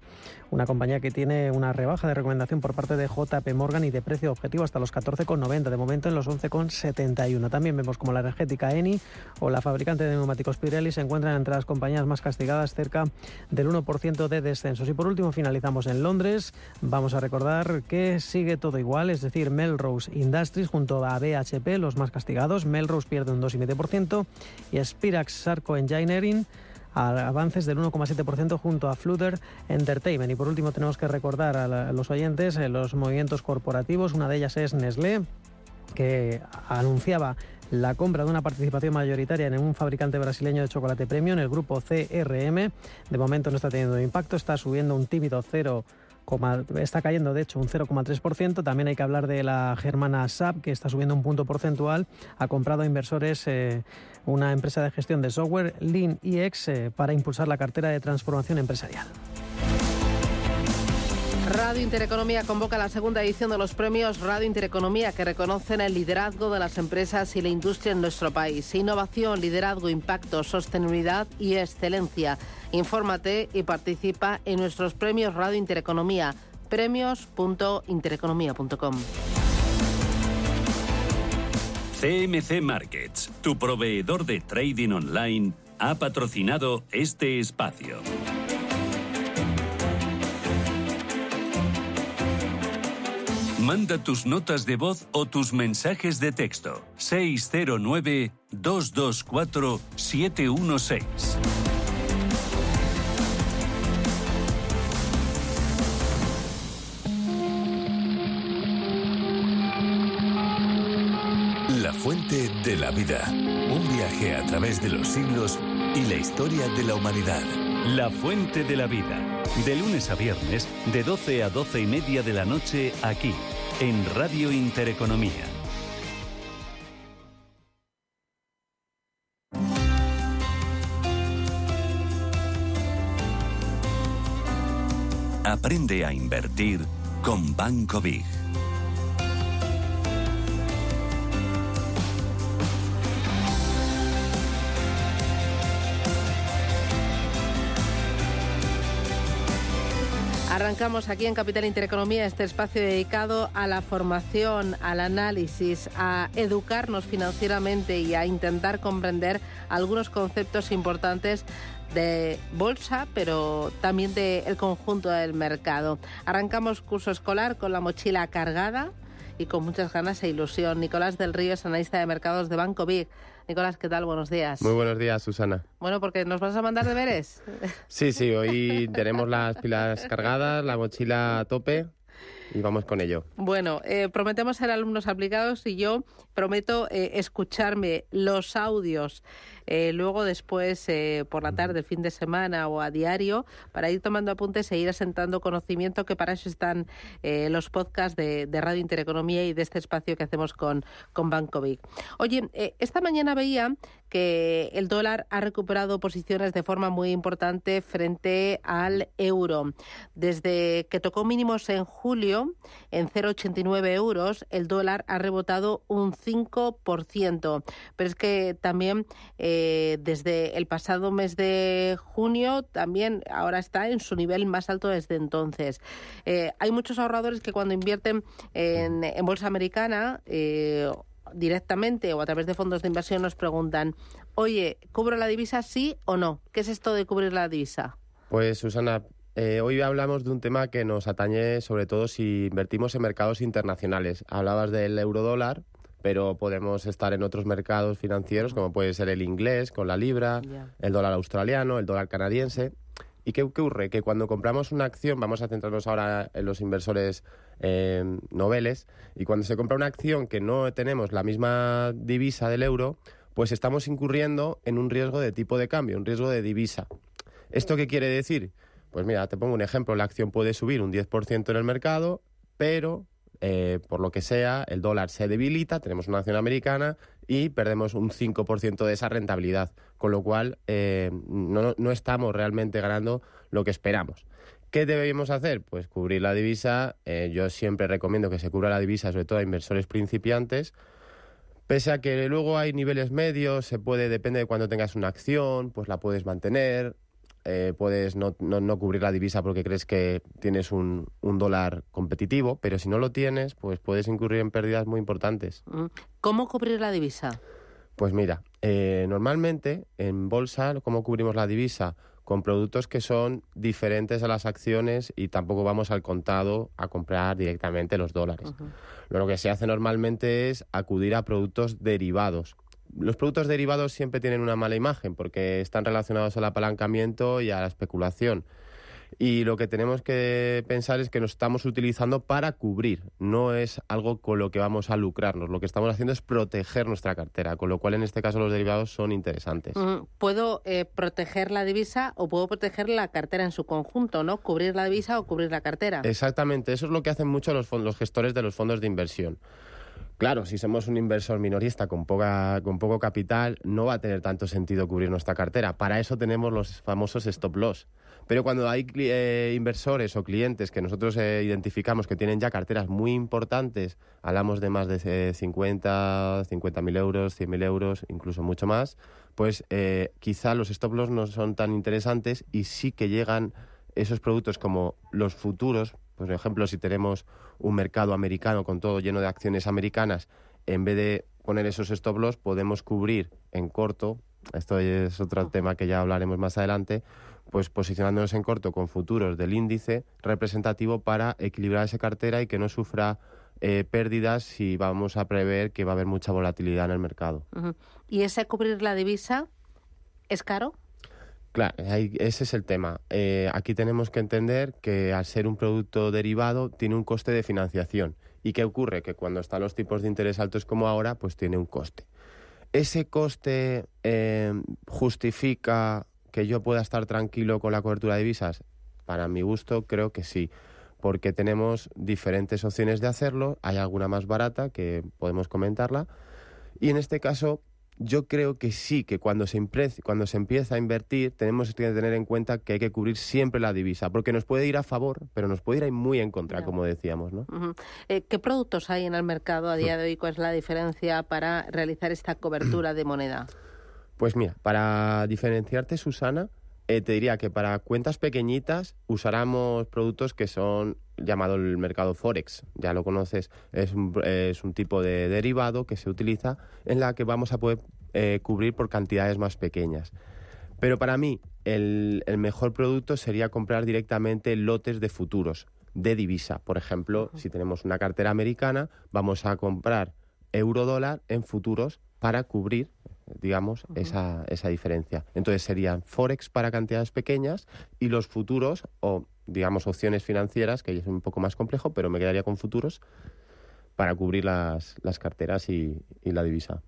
una compañía que tiene una rebaja de recomendación por parte de JP Morgan y de precio objetivo hasta los 14,90, de momento en los 11,71. También vemos como la energética Eni o la fabricante de neumáticos Pirelli se encuentran entre las compañías más castigadas, cerca del 1% de descensos. Y por último finalizamos en Londres. Vamos a recordar que sigue todo igual, es decir, Melrose Industries junto a BHP, los más castigados. Melrose pierde un 2,5% y Spirax Sarco Engineering a avances del 1,7% junto a Flutter Entertainment. Y por último tenemos que recordar a los oyentes los movimientos corporativos. Una de ellas es Nestlé, que anunciaba la compra de una participación mayoritaria en un fabricante brasileño de chocolate premium, el grupo CRM. De momento no está teniendo impacto, está subiendo un tímido está cayendo de hecho un 0,3%. También hay que hablar de la germana SAP, que está subiendo un punto porcentual. Ha comprado a inversores una empresa de gestión de software, LeanEx, para impulsar la cartera de transformación empresarial. Radio Intereconomía convoca la segunda edición de los premios Radio Intereconomía, que reconocen el liderazgo de las empresas y la industria en nuestro país. Innovación, liderazgo, impacto, sostenibilidad y excelencia. Infórmate y participa en nuestros premios Radio Intereconomía. premios.intereconomía.com. CMC Markets, tu proveedor de trading online, ha patrocinado este espacio. Manda tus notas de voz o tus mensajes de texto. 609-224-716. La fuente de la vida. Un viaje a través de los siglos y la historia de la humanidad. La fuente de la vida. De lunes a viernes, de 12 a 12 y media de la noche, aquí, en Radio Intereconomía. Aprende a invertir con Banco Big. Arrancamos aquí en Capital Intereconomía este espacio dedicado a la formación, al análisis, a educarnos financieramente y a intentar comprender algunos conceptos importantes de bolsa, pero también del conjunto del mercado. Arrancamos curso escolar con la mochila cargada y con muchas ganas e ilusión. Nicolás del Río es analista de mercados de Banco Big. Nicolás, ¿qué tal? Buenos días. Muy buenos días, Susana. Bueno, porque ¿nos vas a mandar deberes? Sí, hoy tenemos las pilas cargadas, la mochila a tope y vamos con ello. Bueno, prometemos ser alumnos aplicados y yo prometo escucharme los audios luego después por la tarde, el fin de semana o a diario, para ir tomando apuntes e ir asentando conocimiento, que para eso están los podcasts de Radio Intereconomía y de este espacio que hacemos con Banco Big. Oye, esta mañana veía que el dólar ha recuperado posiciones de forma muy importante frente al euro. Desde que tocó mínimos en julio, julio, en 0,89 euros, el dólar ha rebotado un 5%. Pero es que también desde el pasado mes de junio, también ahora está en su nivel más alto desde entonces. Hay muchos ahorradores que cuando invierten en bolsa americana, directamente o a través de fondos de inversión, nos preguntan: oye, ¿cubro la divisa sí o no? ¿Qué es esto de cubrir la divisa? Pues, Susana, hoy hablamos de un tema que nos atañe sobre todo si invertimos en mercados internacionales. Hablabas del eurodólar, pero podemos estar en otros mercados financieros, como puede ser el inglés, con la libra, el dólar australiano, el dólar canadiense. ¿Y qué ocurre? Que cuando compramos una acción, vamos a centrarnos ahora en los inversores noveles, y cuando se compra una acción que no tenemos la misma divisa del euro, pues estamos incurriendo en un riesgo de tipo de cambio, un riesgo de divisa. ¿Esto qué quiere decir? Pues mira, te pongo un ejemplo. La acción puede subir un 10% en el mercado, pero por lo que sea, el dólar se debilita, tenemos una acción americana y perdemos un 5% de esa rentabilidad, con lo cual no estamos realmente ganando lo que esperamos. ¿Qué debemos hacer? Pues cubrir la divisa. Yo siempre recomiendo que se cubra la divisa, sobre todo a inversores principiantes, pese a que luego hay niveles medios, depende de cuándo tengas una acción, pues la puedes mantener. Puedes no cubrir la divisa porque crees que tienes un dólar competitivo, pero si no lo tienes, pues puedes incurrir en pérdidas muy importantes. ¿Cómo cubrir la divisa? Pues mira, normalmente en bolsa, ¿cómo cubrimos la divisa? Con productos que son diferentes a las acciones y tampoco vamos al contado a comprar directamente los dólares. Lo que se hace normalmente es acudir a productos derivados. Los productos derivados siempre tienen una mala imagen porque están relacionados al apalancamiento y a la especulación. Y lo que tenemos que pensar es que nos estamos utilizando para cubrir, no es algo con lo que vamos a lucrarnos. Lo que estamos haciendo es proteger nuestra cartera, con lo cual en este caso los derivados son interesantes. ¿Puedo proteger la divisa o puedo proteger la cartera en su conjunto, ¿no? ¿Cubrir la divisa o cubrir la cartera? Exactamente, eso es lo que hacen mucho los gestores de los fondos de inversión. Claro, si somos un inversor minorista con poco capital, no va a tener tanto sentido cubrir nuestra cartera. Para eso tenemos los famosos stop loss. Pero cuando hay inversores o clientes que nosotros identificamos que tienen ya carteras muy importantes, hablamos de más de 50.000 euros, 100.000 euros, incluso mucho más, pues quizá los stop loss no son tan interesantes y sí que llegan esos productos como los futuros. Por ejemplo, si tenemos un mercado americano con todo lleno de acciones americanas, en vez de poner esos stop loss, podemos cubrir en corto, esto es otro tema que ya hablaremos más adelante, pues posicionándonos en corto con futuros del índice representativo para equilibrar esa cartera y que no sufra pérdidas si vamos a prever que va a haber mucha volatilidad en el mercado. ¿Y ese cubrir la divisa es caro? Claro, ese es el tema. Aquí tenemos que entender que al ser un producto derivado tiene un coste de financiación. ¿Y qué ocurre? Que cuando están los tipos de interés altos como ahora, pues tiene un coste. ¿Ese coste justifica que yo pueda estar tranquilo con la cobertura de divisas? Para mi gusto creo que sí, porque tenemos diferentes opciones de hacerlo. Hay alguna más barata que podemos comentarla. Y en este caso yo creo que sí, que cuando se empieza a invertir tenemos que tener en cuenta que hay que cubrir siempre la divisa, porque nos puede ir a favor, pero nos puede ir muy en contra, como decíamos, ¿no? ¿Qué productos hay en el mercado a día de hoy? ¿Cuál es la diferencia para realizar esta cobertura de moneda? Pues mira, para diferenciarte, Susana, te diría que para cuentas pequeñitas usáramos productos que son llamado el mercado Forex, ya lo conoces, es un tipo de derivado que se utiliza en la que vamos a poder cubrir por cantidades más pequeñas. Pero para mí el mejor producto sería comprar directamente lotes de futuros, de divisa. Por ejemplo, si tenemos una cartera americana, vamos a comprar euro-dólar en futuros para cubrir, digamos, esa diferencia. Entonces serían Forex para cantidades pequeñas y los futuros o, digamos, opciones financieras, que es un poco más complejo, pero me quedaría con futuros para cubrir las carteras y la divisa.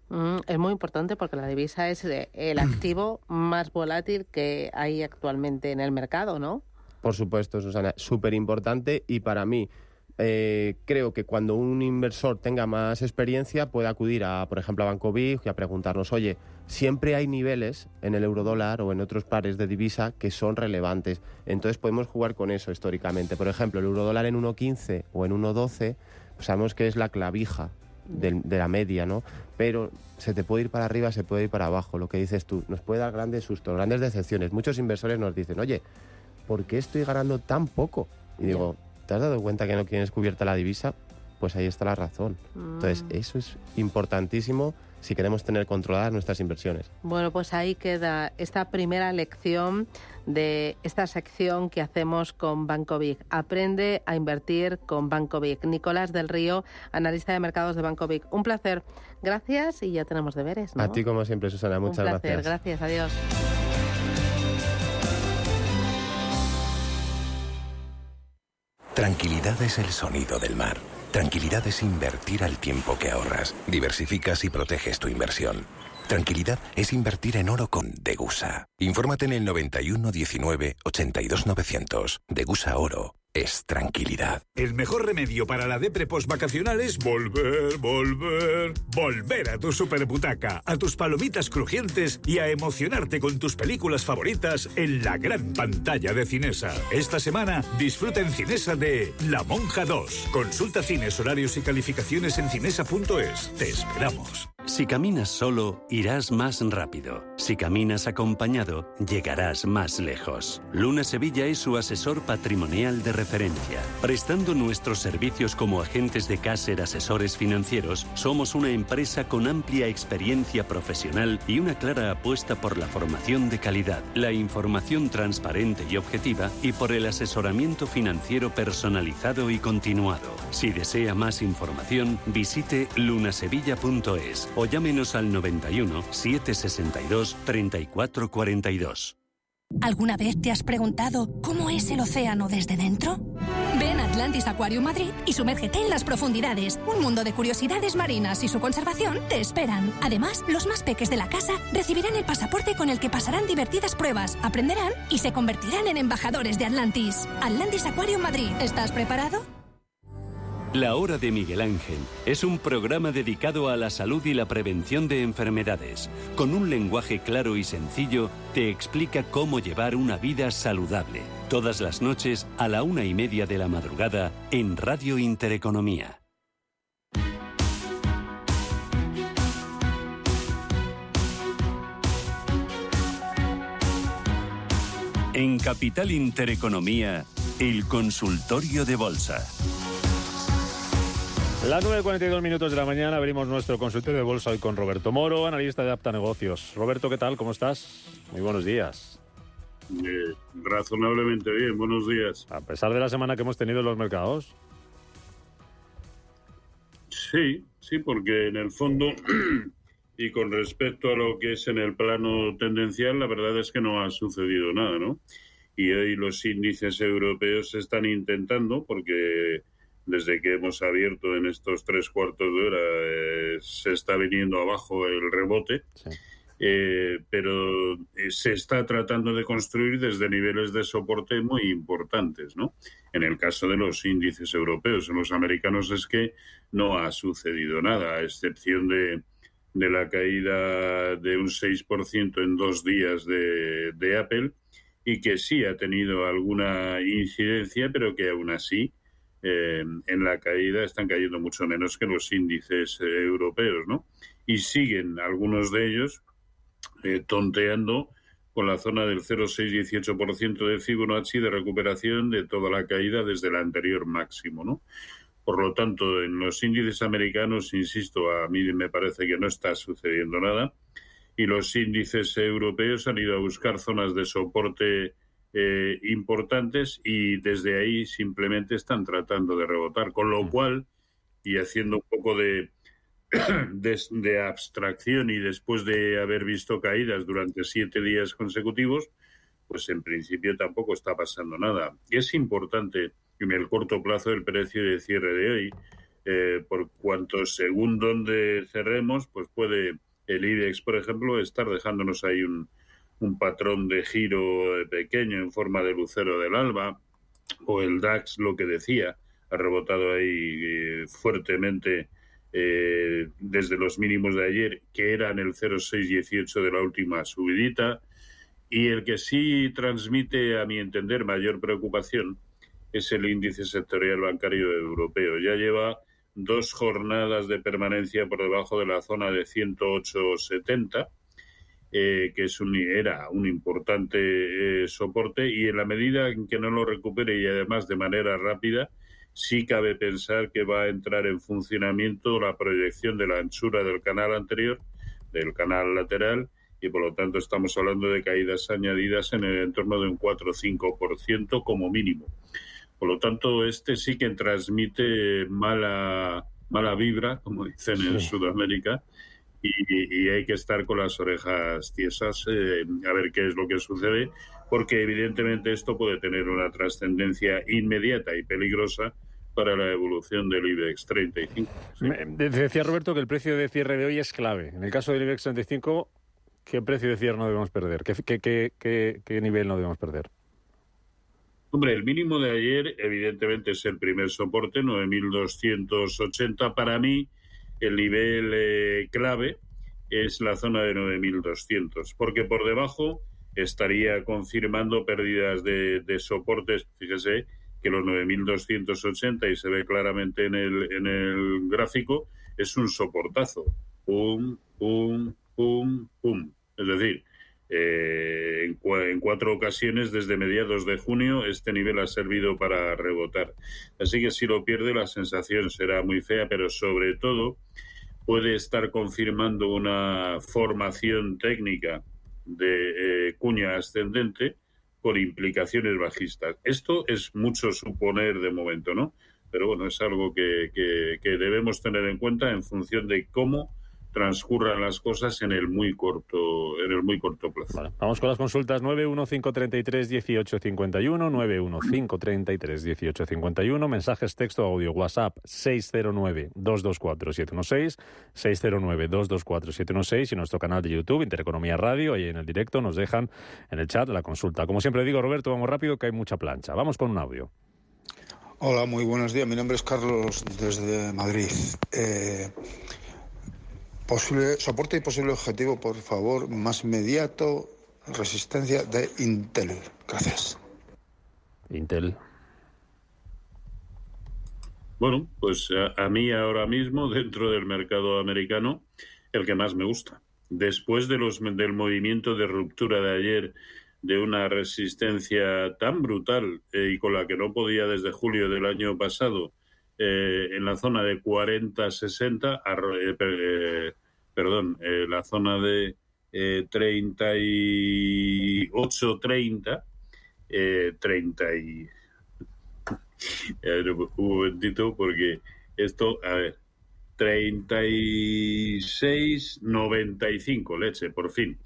Es muy importante porque la divisa es el activo más volátil que hay actualmente en el mercado, ¿no? Por supuesto, Susana, súper importante y para mí creo que cuando un inversor tenga más experiencia puede acudir por ejemplo, a Banco BIG y a preguntarnos, oye, siempre hay niveles en el eurodólar o en otros pares de divisa que son relevantes. Entonces podemos jugar con eso históricamente. Por ejemplo, el eurodólar en 1,15 o en 1,12, pues sabemos que es la clavija de la media, ¿no? Pero se te puede ir para arriba, se puede ir para abajo. Lo que dices tú, nos puede dar grandes sustos, grandes decepciones. Muchos inversores nos dicen, oye, ¿por qué estoy ganando tan poco? Y digo, ¿te has dado cuenta que no tienes cubierta la divisa? Pues ahí está la razón. Entonces, eso es importantísimo si queremos tener controladas nuestras inversiones. Bueno, pues ahí queda esta primera lección de esta sección que hacemos con Banco BIG. Aprende a invertir con Banco BIG. Nicolás del Río, analista de mercados de Banco BIG. Un placer. Gracias y ya tenemos deberes, ¿no? A ti, como siempre, Susana. Muchas gracias. Un placer. Gracias. Adiós. Tranquilidad es el sonido del mar. Tranquilidad es invertir al tiempo que ahorras. Diversificas y proteges tu inversión. Tranquilidad es invertir en oro con Degusa. Infórmate en el 91 19 82 900. Degusa Oro es tranquilidad. El mejor remedio para la depre postvacacional es volver a tu superbutaca, a tus palomitas crujientes y a emocionarte con tus películas favoritas en la gran pantalla de Cinesa. Esta semana disfruta en Cinesa de La Monja 2. Consulta cines, horarios y calificaciones en cinesa.es. Te esperamos. Si caminas solo, irás más rápido. Si caminas acompañado, llegarás más lejos. Luna Sevilla es su asesor patrimonial de referencia. Prestando nuestros servicios como agentes de Caser Asesores Financieros, somos una empresa con amplia experiencia profesional y una clara apuesta por la formación de calidad, la información transparente y objetiva y por el asesoramiento financiero personalizado y continuado. Si desea más información, visite lunasevilla.es o llámenos al 91 762 34 42. ¿Alguna vez te has preguntado cómo es el océano desde dentro? Ven a Atlantis Aquarium Madrid y sumérgete en las profundidades. Un mundo de curiosidades marinas y su conservación te esperan. Además, los más peques de la casa recibirán el pasaporte con el que pasarán divertidas pruebas, aprenderán y se convertirán en embajadores de Atlantis. Atlantis Aquarium Madrid. ¿Estás preparado? La Hora de Miguel Ángel es un programa dedicado a la salud y la prevención de enfermedades. Con un lenguaje claro y sencillo, te explica cómo llevar una vida saludable. Todas las noches a la 1:30 de la madrugada en Radio Intereconomía. En Capital Intereconomía, el consultorio de bolsa. Las 9:42 de la mañana abrimos nuestro consultorio de bolsa hoy con Roberto Moro, analista de Apta Negocios. Roberto, ¿qué tal? ¿Cómo estás? Muy buenos días. Razonablemente bien, buenos días. A pesar de la semana que hemos tenido en los mercados. Sí, porque en el fondo, y con respecto a lo que es en el plano tendencial, la verdad es que no ha sucedido nada, ¿no? Y hoy los índices europeos están intentando, porque desde que hemos abierto en estos 3/4 de hora se está viniendo abajo el rebote, sí. Pero se está tratando de construir desde niveles de soporte muy importantes, ¿no? En el caso de los índices europeos, en los americanos es que no ha sucedido nada, a excepción de la caída de un 6% en 2 días de Apple, y que sí ha tenido alguna incidencia, pero que aún así en la caída están cayendo mucho menos que los índices europeos, ¿no? Y siguen algunos de ellos tonteando con la zona del 0,618% de Fibonacci de recuperación de toda la caída desde el anterior máximo, ¿no? Por lo tanto, en los índices americanos, insisto, a mí me parece que no está sucediendo nada, y los índices europeos han ido a buscar zonas de soporte importantes y desde ahí simplemente están tratando de rebotar, con lo cual, y haciendo un poco de abstracción y después de haber visto caídas durante 7 días consecutivos, pues en principio tampoco está pasando nada. Y es importante en el corto plazo el precio de cierre de hoy, por cuanto según donde cerremos, pues puede el IBEX, por ejemplo, estar dejándonos ahí un patrón de giro pequeño en forma de lucero del alba, o el DAX, lo que decía, ha rebotado ahí fuertemente desde los mínimos de ayer, que eran el 0,618 de la última subidita. Y el que sí transmite, a mi entender, mayor preocupación es el índice sectorial bancario europeo. Ya lleva 2 jornadas de permanencia por debajo de la zona de 108,70, que era un importante soporte, y en la medida en que no lo recupere, y además de manera rápida, sí cabe pensar que va a entrar en funcionamiento la proyección de la anchura del canal anterior, del canal lateral, y por lo tanto estamos hablando de caídas añadidas en el entorno de un 4 o 5% como mínimo. Por lo tanto, sí que transmite mala vibra, como dicen en Sudamérica, y hay que estar con las orejas tiesas a ver qué es lo que sucede, porque evidentemente esto puede tener una trascendencia inmediata y peligrosa para la evolución del IBEX 35. Sí. Decía Roberto que el precio de cierre de hoy es clave. En el caso del IBEX 35, ¿qué precio de cierre no debemos perder? ¿Qué nivel no debemos perder? Hombre, el mínimo de ayer evidentemente es el primer soporte, 9.280. Para mí, el nivel clave es la zona de 9.200, porque por debajo estaría confirmando pérdidas de soportes. Fíjese que los 9.280, y se ve claramente en el gráfico, es un soportazo. Pum, pum, pum, pum. Es decir, en 4 ocasiones desde mediados de junio este nivel ha servido para rebotar. Así que si lo pierde, la sensación será muy fea, pero sobre todo puede estar confirmando una formación técnica de cuña ascendente con implicaciones bajistas. Esto es mucho suponer de momento, ¿no? Pero bueno, es algo que debemos tener en cuenta en función de cómo transcurran las cosas en el muy corto plazo. Vale, vamos con las consultas. 915331851, 915331851, mensajes texto, audio, WhatsApp 609224716, 609224716, y nuestro canal de YouTube, Intereconomía Radio, ahí en el directo nos dejan en el chat la consulta. Como siempre digo, Roberto, vamos rápido que hay mucha plancha. Vamos con un audio. Hola, muy buenos días. Mi nombre es Carlos desde Madrid. Posible soporte y posible objetivo, por favor, más inmediato, resistencia de Intel. Gracias. Intel. Bueno, pues a mí ahora mismo, dentro del mercado americano, el que más me gusta. Después del movimiento de ruptura de ayer, de una resistencia tan brutal y con la que no podía desde julio del año pasado, en la zona de 40-60, la zona de 38-30, 30 y... un momentito, porque esto, 36-95, leche, por fin.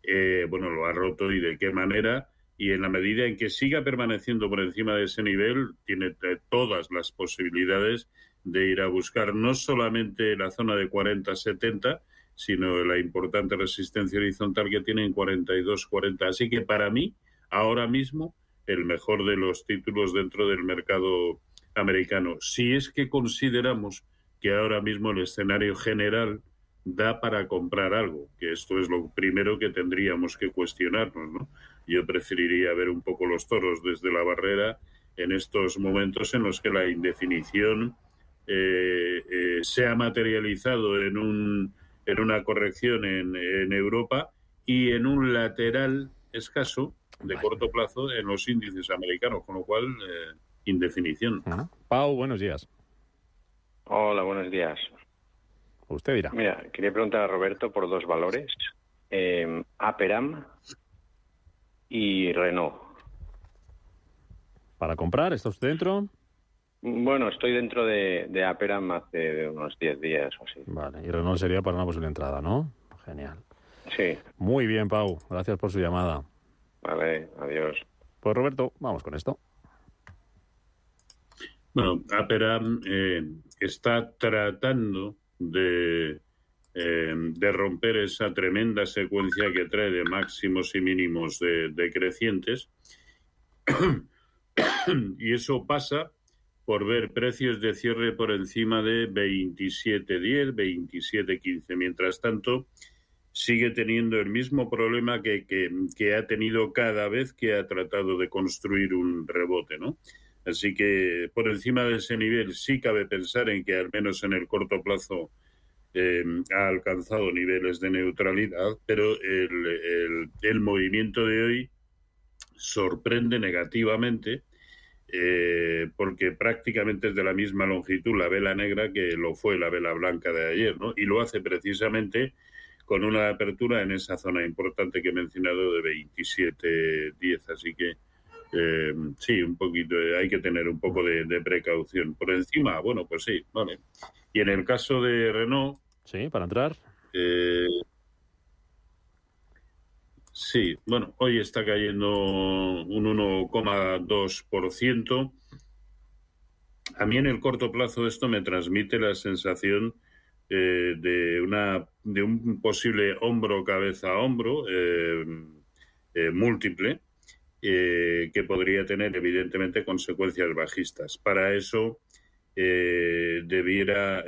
Lo ha roto, y de qué manera, y en la medida en que siga permaneciendo por encima de ese nivel, tiene todas las posibilidades de ir a buscar no solamente la zona de 40-70, sino la importante resistencia horizontal que tiene en 42-40. Así que para mí, ahora mismo, el mejor de los títulos dentro del mercado americano. Si es que consideramos que ahora mismo el escenario general da para comprar algo, que esto es lo primero que tendríamos que cuestionarnos, ¿no? Yo preferiría ver un poco los toros desde la barrera en estos momentos en los que la indefinición se ha materializado en una corrección en Europa y en un lateral escaso de corto plazo en los índices americanos, con lo cual, indefinición. Pau, buenos días. Hola, buenos días. Usted dirá. Mira, quería preguntar a Roberto por 2 valores, Aperam y Renault. ¿Para comprar? ¿Está usted dentro? Bueno, estoy dentro de Aperam hace unos 10 días o así. Vale, y Renault sería para una posible entrada, ¿no? Genial. Sí. Muy bien, Pau. Gracias por su llamada. Vale, adiós. Pues Roberto, vamos con esto. Bueno, Aperam está tratando de romper esa tremenda secuencia que trae de máximos y mínimos decrecientes. Y eso pasa por ver precios de cierre por encima de 27.10, 27.15. Mientras tanto, sigue teniendo el mismo problema que ha tenido cada vez que ha tratado de construir un rebote, ¿no? Así que por encima de ese nivel sí cabe pensar en que al menos en el corto plazo ha alcanzado niveles de neutralidad, pero el movimiento de hoy sorprende negativamente porque prácticamente es de la misma longitud la vela negra que lo fue la vela blanca de ayer, ¿no? Y lo hace precisamente con una apertura en esa zona importante que he mencionado de 27.10, así que sí, un poquito, hay que tener un poco de precaución. Por encima, bueno, pues sí, vale. Y en el caso de Renault... Sí, para entrar. Sí, bueno, hoy está cayendo un 1,2%. A mí en el corto plazo esto me transmite la sensación de un posible hombro-cabeza-hombro múltiple, que podría tener evidentemente consecuencias bajistas. Para eso debiera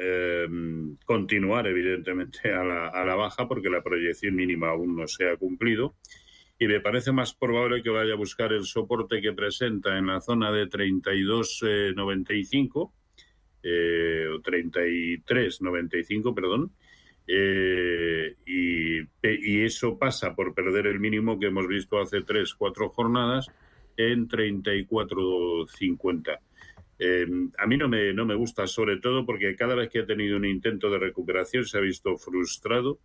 continuar evidentemente a la baja, porque la proyección mínima aún no se ha cumplido, y me parece más probable que vaya a buscar el soporte que presenta en la zona de 32,95 o 33,95, perdón, y eso pasa por perder el mínimo que hemos visto hace 3-4 jornadas en 34,50. A mí no me gusta, sobre todo porque cada vez que ha tenido un intento de recuperación se ha visto frustrado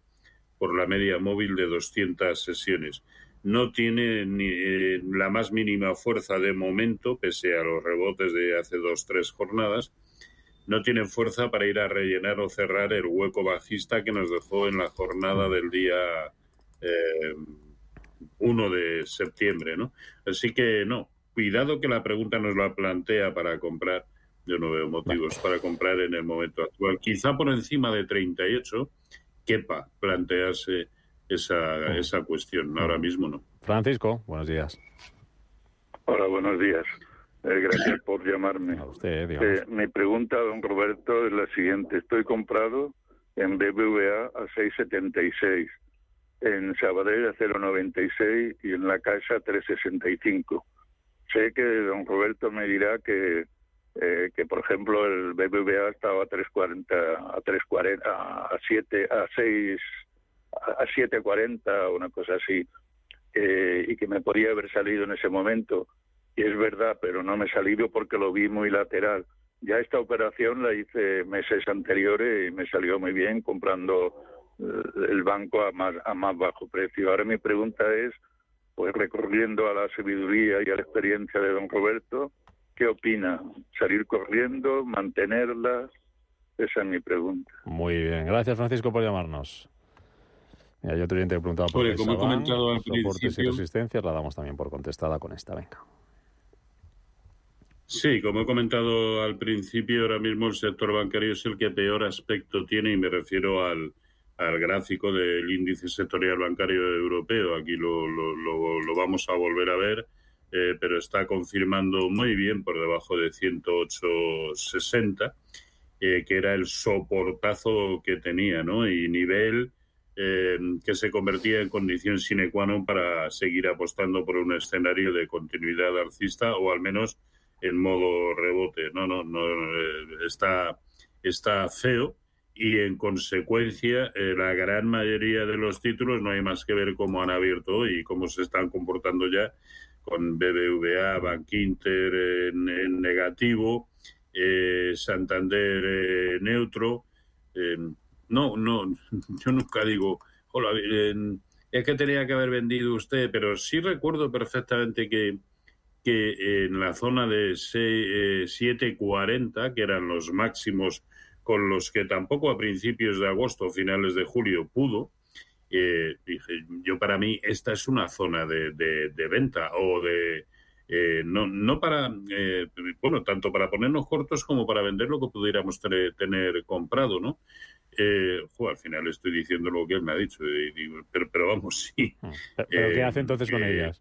por la media móvil de 200 sesiones. No tiene ni la más mínima fuerza de momento, pese a los rebotes de hace 2-3 jornadas. No tienen fuerza para ir a rellenar o cerrar el hueco bajista que nos dejó en la jornada del día 1 de septiembre, ¿no? Así que no, cuidado que la pregunta nos la plantea para comprar. Yo no veo motivos para comprar en el momento actual. Quizá por encima de 38 quepa plantearse esa cuestión. Ahora mismo no. Francisco, buenos días. Hola, buenos días. Gracias por llamarme. A usted, digamos. Mi pregunta, don Roberto, es la siguiente. Estoy comprado en BBVA a 6,76, en Sabadell a 0,96 y en La Caixa a 3,65. Sé que don Roberto me dirá que por ejemplo, el BBVA estaba a 3,40, a 7,40, una cosa así, y que me podía haber salido en ese momento. Y es verdad, pero no me he salido porque lo vi muy lateral. Ya esta operación la hice meses anteriores y me salió muy bien comprando el banco a más bajo precio. Ahora mi pregunta es, pues recurriendo a la sabiduría y a la experiencia de don Roberto, ¿qué opina? ¿Salir corriendo? ¿Mantenerlas? Esa es mi pregunta. Muy bien. Gracias, Francisco, por llamarnos. Mira, yo te he preguntado por como he comentado al soportes principio, y resistencias, la damos también por contestada con esta. Venga. Sí, como he comentado al principio, ahora mismo el sector bancario es el que peor aspecto tiene, y me refiero al gráfico del índice sectorial bancario europeo. Aquí lo vamos a volver a ver, pero está confirmando muy bien por debajo de 108,60, que era el soportazo que tenía, ¿no? Y nivel que se convertía en condición sine qua non para seguir apostando por un escenario de continuidad alcista, o al menos en modo rebote. No, está feo, y en consecuencia la gran mayoría de los títulos no hay más que ver cómo han abierto hoy y cómo se están comportando ya, con BBVA, Bankinter en negativo, Santander neutro. No, yo nunca digo, hola, es que tenía que haber vendido usted, pero sí recuerdo perfectamente que en la zona de 7,40, que eran los máximos con los que tampoco a principios de agosto o finales de julio pudo, dije, yo para mí esta es una zona de venta, o de no para tanto para ponernos cortos como para vender lo que pudiéramos tener comprado, ¿no? Al final estoy diciendo lo que él me ha dicho, pero vamos, sí. ¿Pero qué hace entonces con ellas?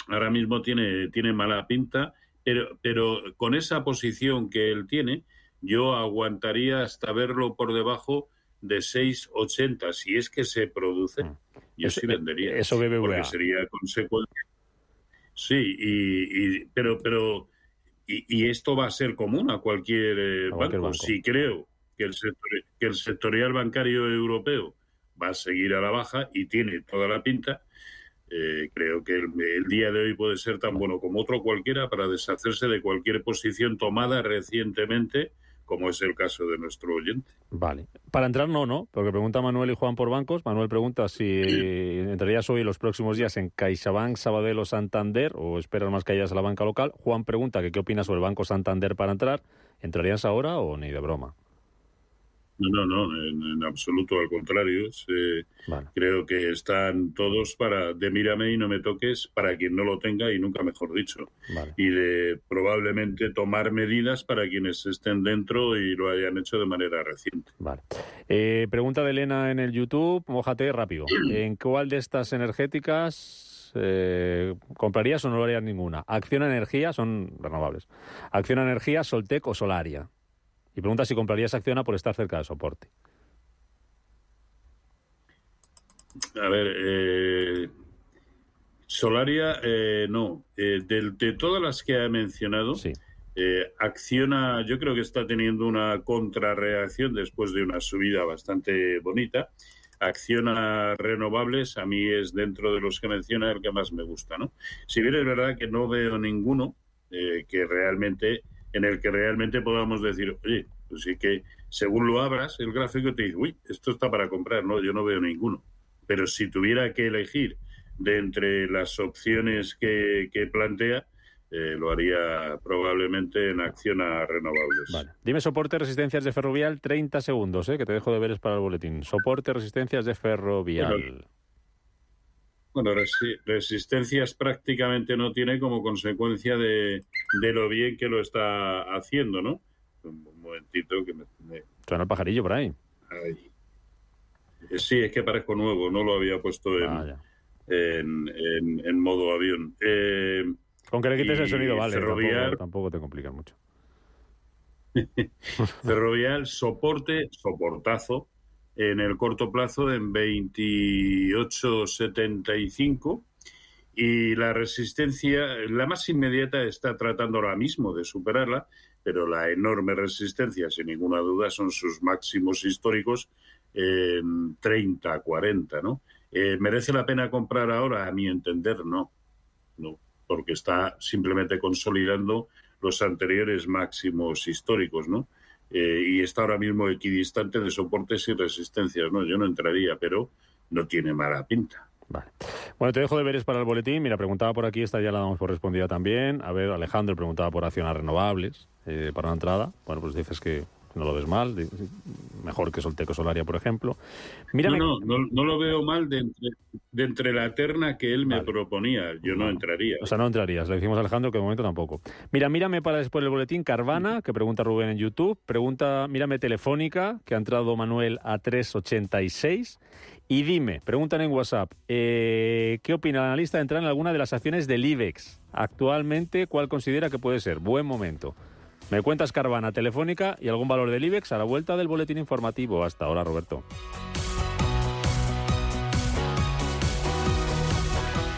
Ahora mismo tiene mala pinta, pero con esa posición que él tiene, yo aguantaría hasta verlo por debajo de 6,80. Si es que se produce, yo sí vendería. Eso BBVA. Porque sería consecuencia. Sí, pero esto va a ser común a cualquier banco. Si creo que el sectorial bancario europeo va a seguir a la baja, y tiene toda la pinta, creo que el día de hoy puede ser tan bueno como otro cualquiera para deshacerse de cualquier posición tomada recientemente, como es el caso de nuestro oyente. Vale. Para entrar no, porque pregunta Manuel y Juan por bancos. Manuel pregunta si entrarías hoy en los próximos días en CaixaBank, Sabadell o Santander, o esperas más caídas a la banca local. Juan pregunta que qué opinas sobre el Banco Santander para entrar. ¿Entrarías ahora o ni de broma? No, en absoluto, al contrario. Creo que están todos de mírame y no me toques para quien no lo tenga, y nunca mejor dicho. Vale. Y de probablemente tomar medidas para quienes estén dentro y lo hayan hecho de manera reciente. Vale. Pregunta de Elena en el YouTube, mójate rápido. ¿En cuál de estas energéticas comprarías o no lo harías ninguna? Acciona Energía, son renovables. Acciona Energía, Soltec o Solaria. Y pregunta si comprarías Acciona por estar cerca de soporte. A ver, Solaria, no. De todas las que ha mencionado, Acciona yo creo que está teniendo una contrarreacción después de una subida bastante bonita. Acciona Renovables a mí es, dentro de los que menciona, el que más me gusta, ¿no? Si bien es verdad que no veo ninguno en el que realmente podamos decir, oye, pues sí que según lo abras, el gráfico te dice, uy, esto está para comprar. No, yo no veo ninguno. Pero si tuviera que elegir de entre las opciones que plantea, lo haría probablemente en Acciona Renovables. Vale. Dime soporte, resistencias de Ferrovial, 30 segundos, que te dejo deberes para el boletín. Soporte, resistencias de Ferrovial. Bueno, resistencias prácticamente no tiene, como consecuencia de lo bien que lo está haciendo, ¿no? Un momentito que me... Suena el pajarillo por ahí. Sí, es que parezco nuevo, no lo había puesto en modo avión. Con que le quites el sonido, vale, Ferrovial, tampoco te complica mucho. Ferrovial, soportazo, en el corto plazo en 28,75, y la resistencia, la más inmediata, está tratando ahora mismo de superarla, pero la enorme resistencia, sin ninguna duda, son sus máximos históricos en 30-40, ¿no? ¿Merece la pena comprar ahora? A mi entender, no, porque está simplemente consolidando los anteriores máximos históricos, ¿no? Y está ahora mismo equidistante de soportes y resistencias, ¿no? Yo no entraría, pero no tiene mala pinta. Vale. Bueno, te dejo deberes para el boletín. Mira, preguntaba por aquí, esta ya la damos por respondida también. A ver, Alejandro preguntaba por Acciona Renovables para una entrada. Bueno, pues dices que no lo ves mal, mejor que Soltec o Solaria, por ejemplo. Mírame... No lo veo mal de entre la terna que él me proponía. Yo no entraría. O sea, no entrarías. Le decimos a Alejandro que de momento tampoco. Mira, mírame para después del boletín Carvana, que pregunta Rubén en YouTube. Mírame Telefónica, que ha entrado Manuel a 3,86. Y dime, preguntan en WhatsApp, ¿qué opina el analista de entrar en alguna de las acciones del IBEX? Actualmente, ¿cuál considera que puede ser? Buen momento. Me cuentas Carvana, Telefónica y algún valor del IBEX a la vuelta del boletín informativo. Hasta ahora, Roberto.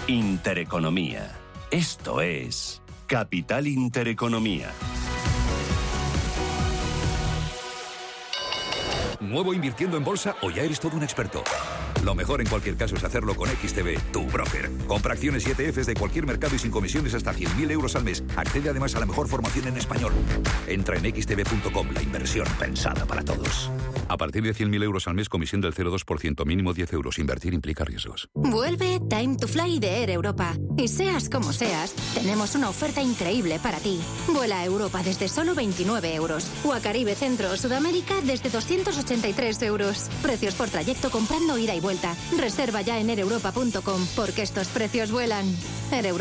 Intereconomía. Esto es Capital Intereconomía. ¿Nuevo invirtiendo en bolsa o ya eres todo un experto? Lo mejor en cualquier caso es hacerlo con XTB, tu broker. Compra acciones y ETFs de cualquier mercado y sin comisiones hasta 100.000 euros al mes. Accede además a la mejor formación en español. Entra en xtb.com, la inversión pensada para todos. A partir de 100.000 euros al mes, comisión del 0,2%, mínimo 10 euros. Invertir implica riesgos. Vuelve Time to Fly de Air Europa. Y seas como seas, tenemos una oferta increíble para ti. Vuela a Europa desde solo 29 euros. O a Caribe, Centro o Sudamérica desde 283 euros. Precios por trayecto comprando ida y vuelta. Reserva ya en aereuropa.com, porque estos precios vuelan. Air Europa.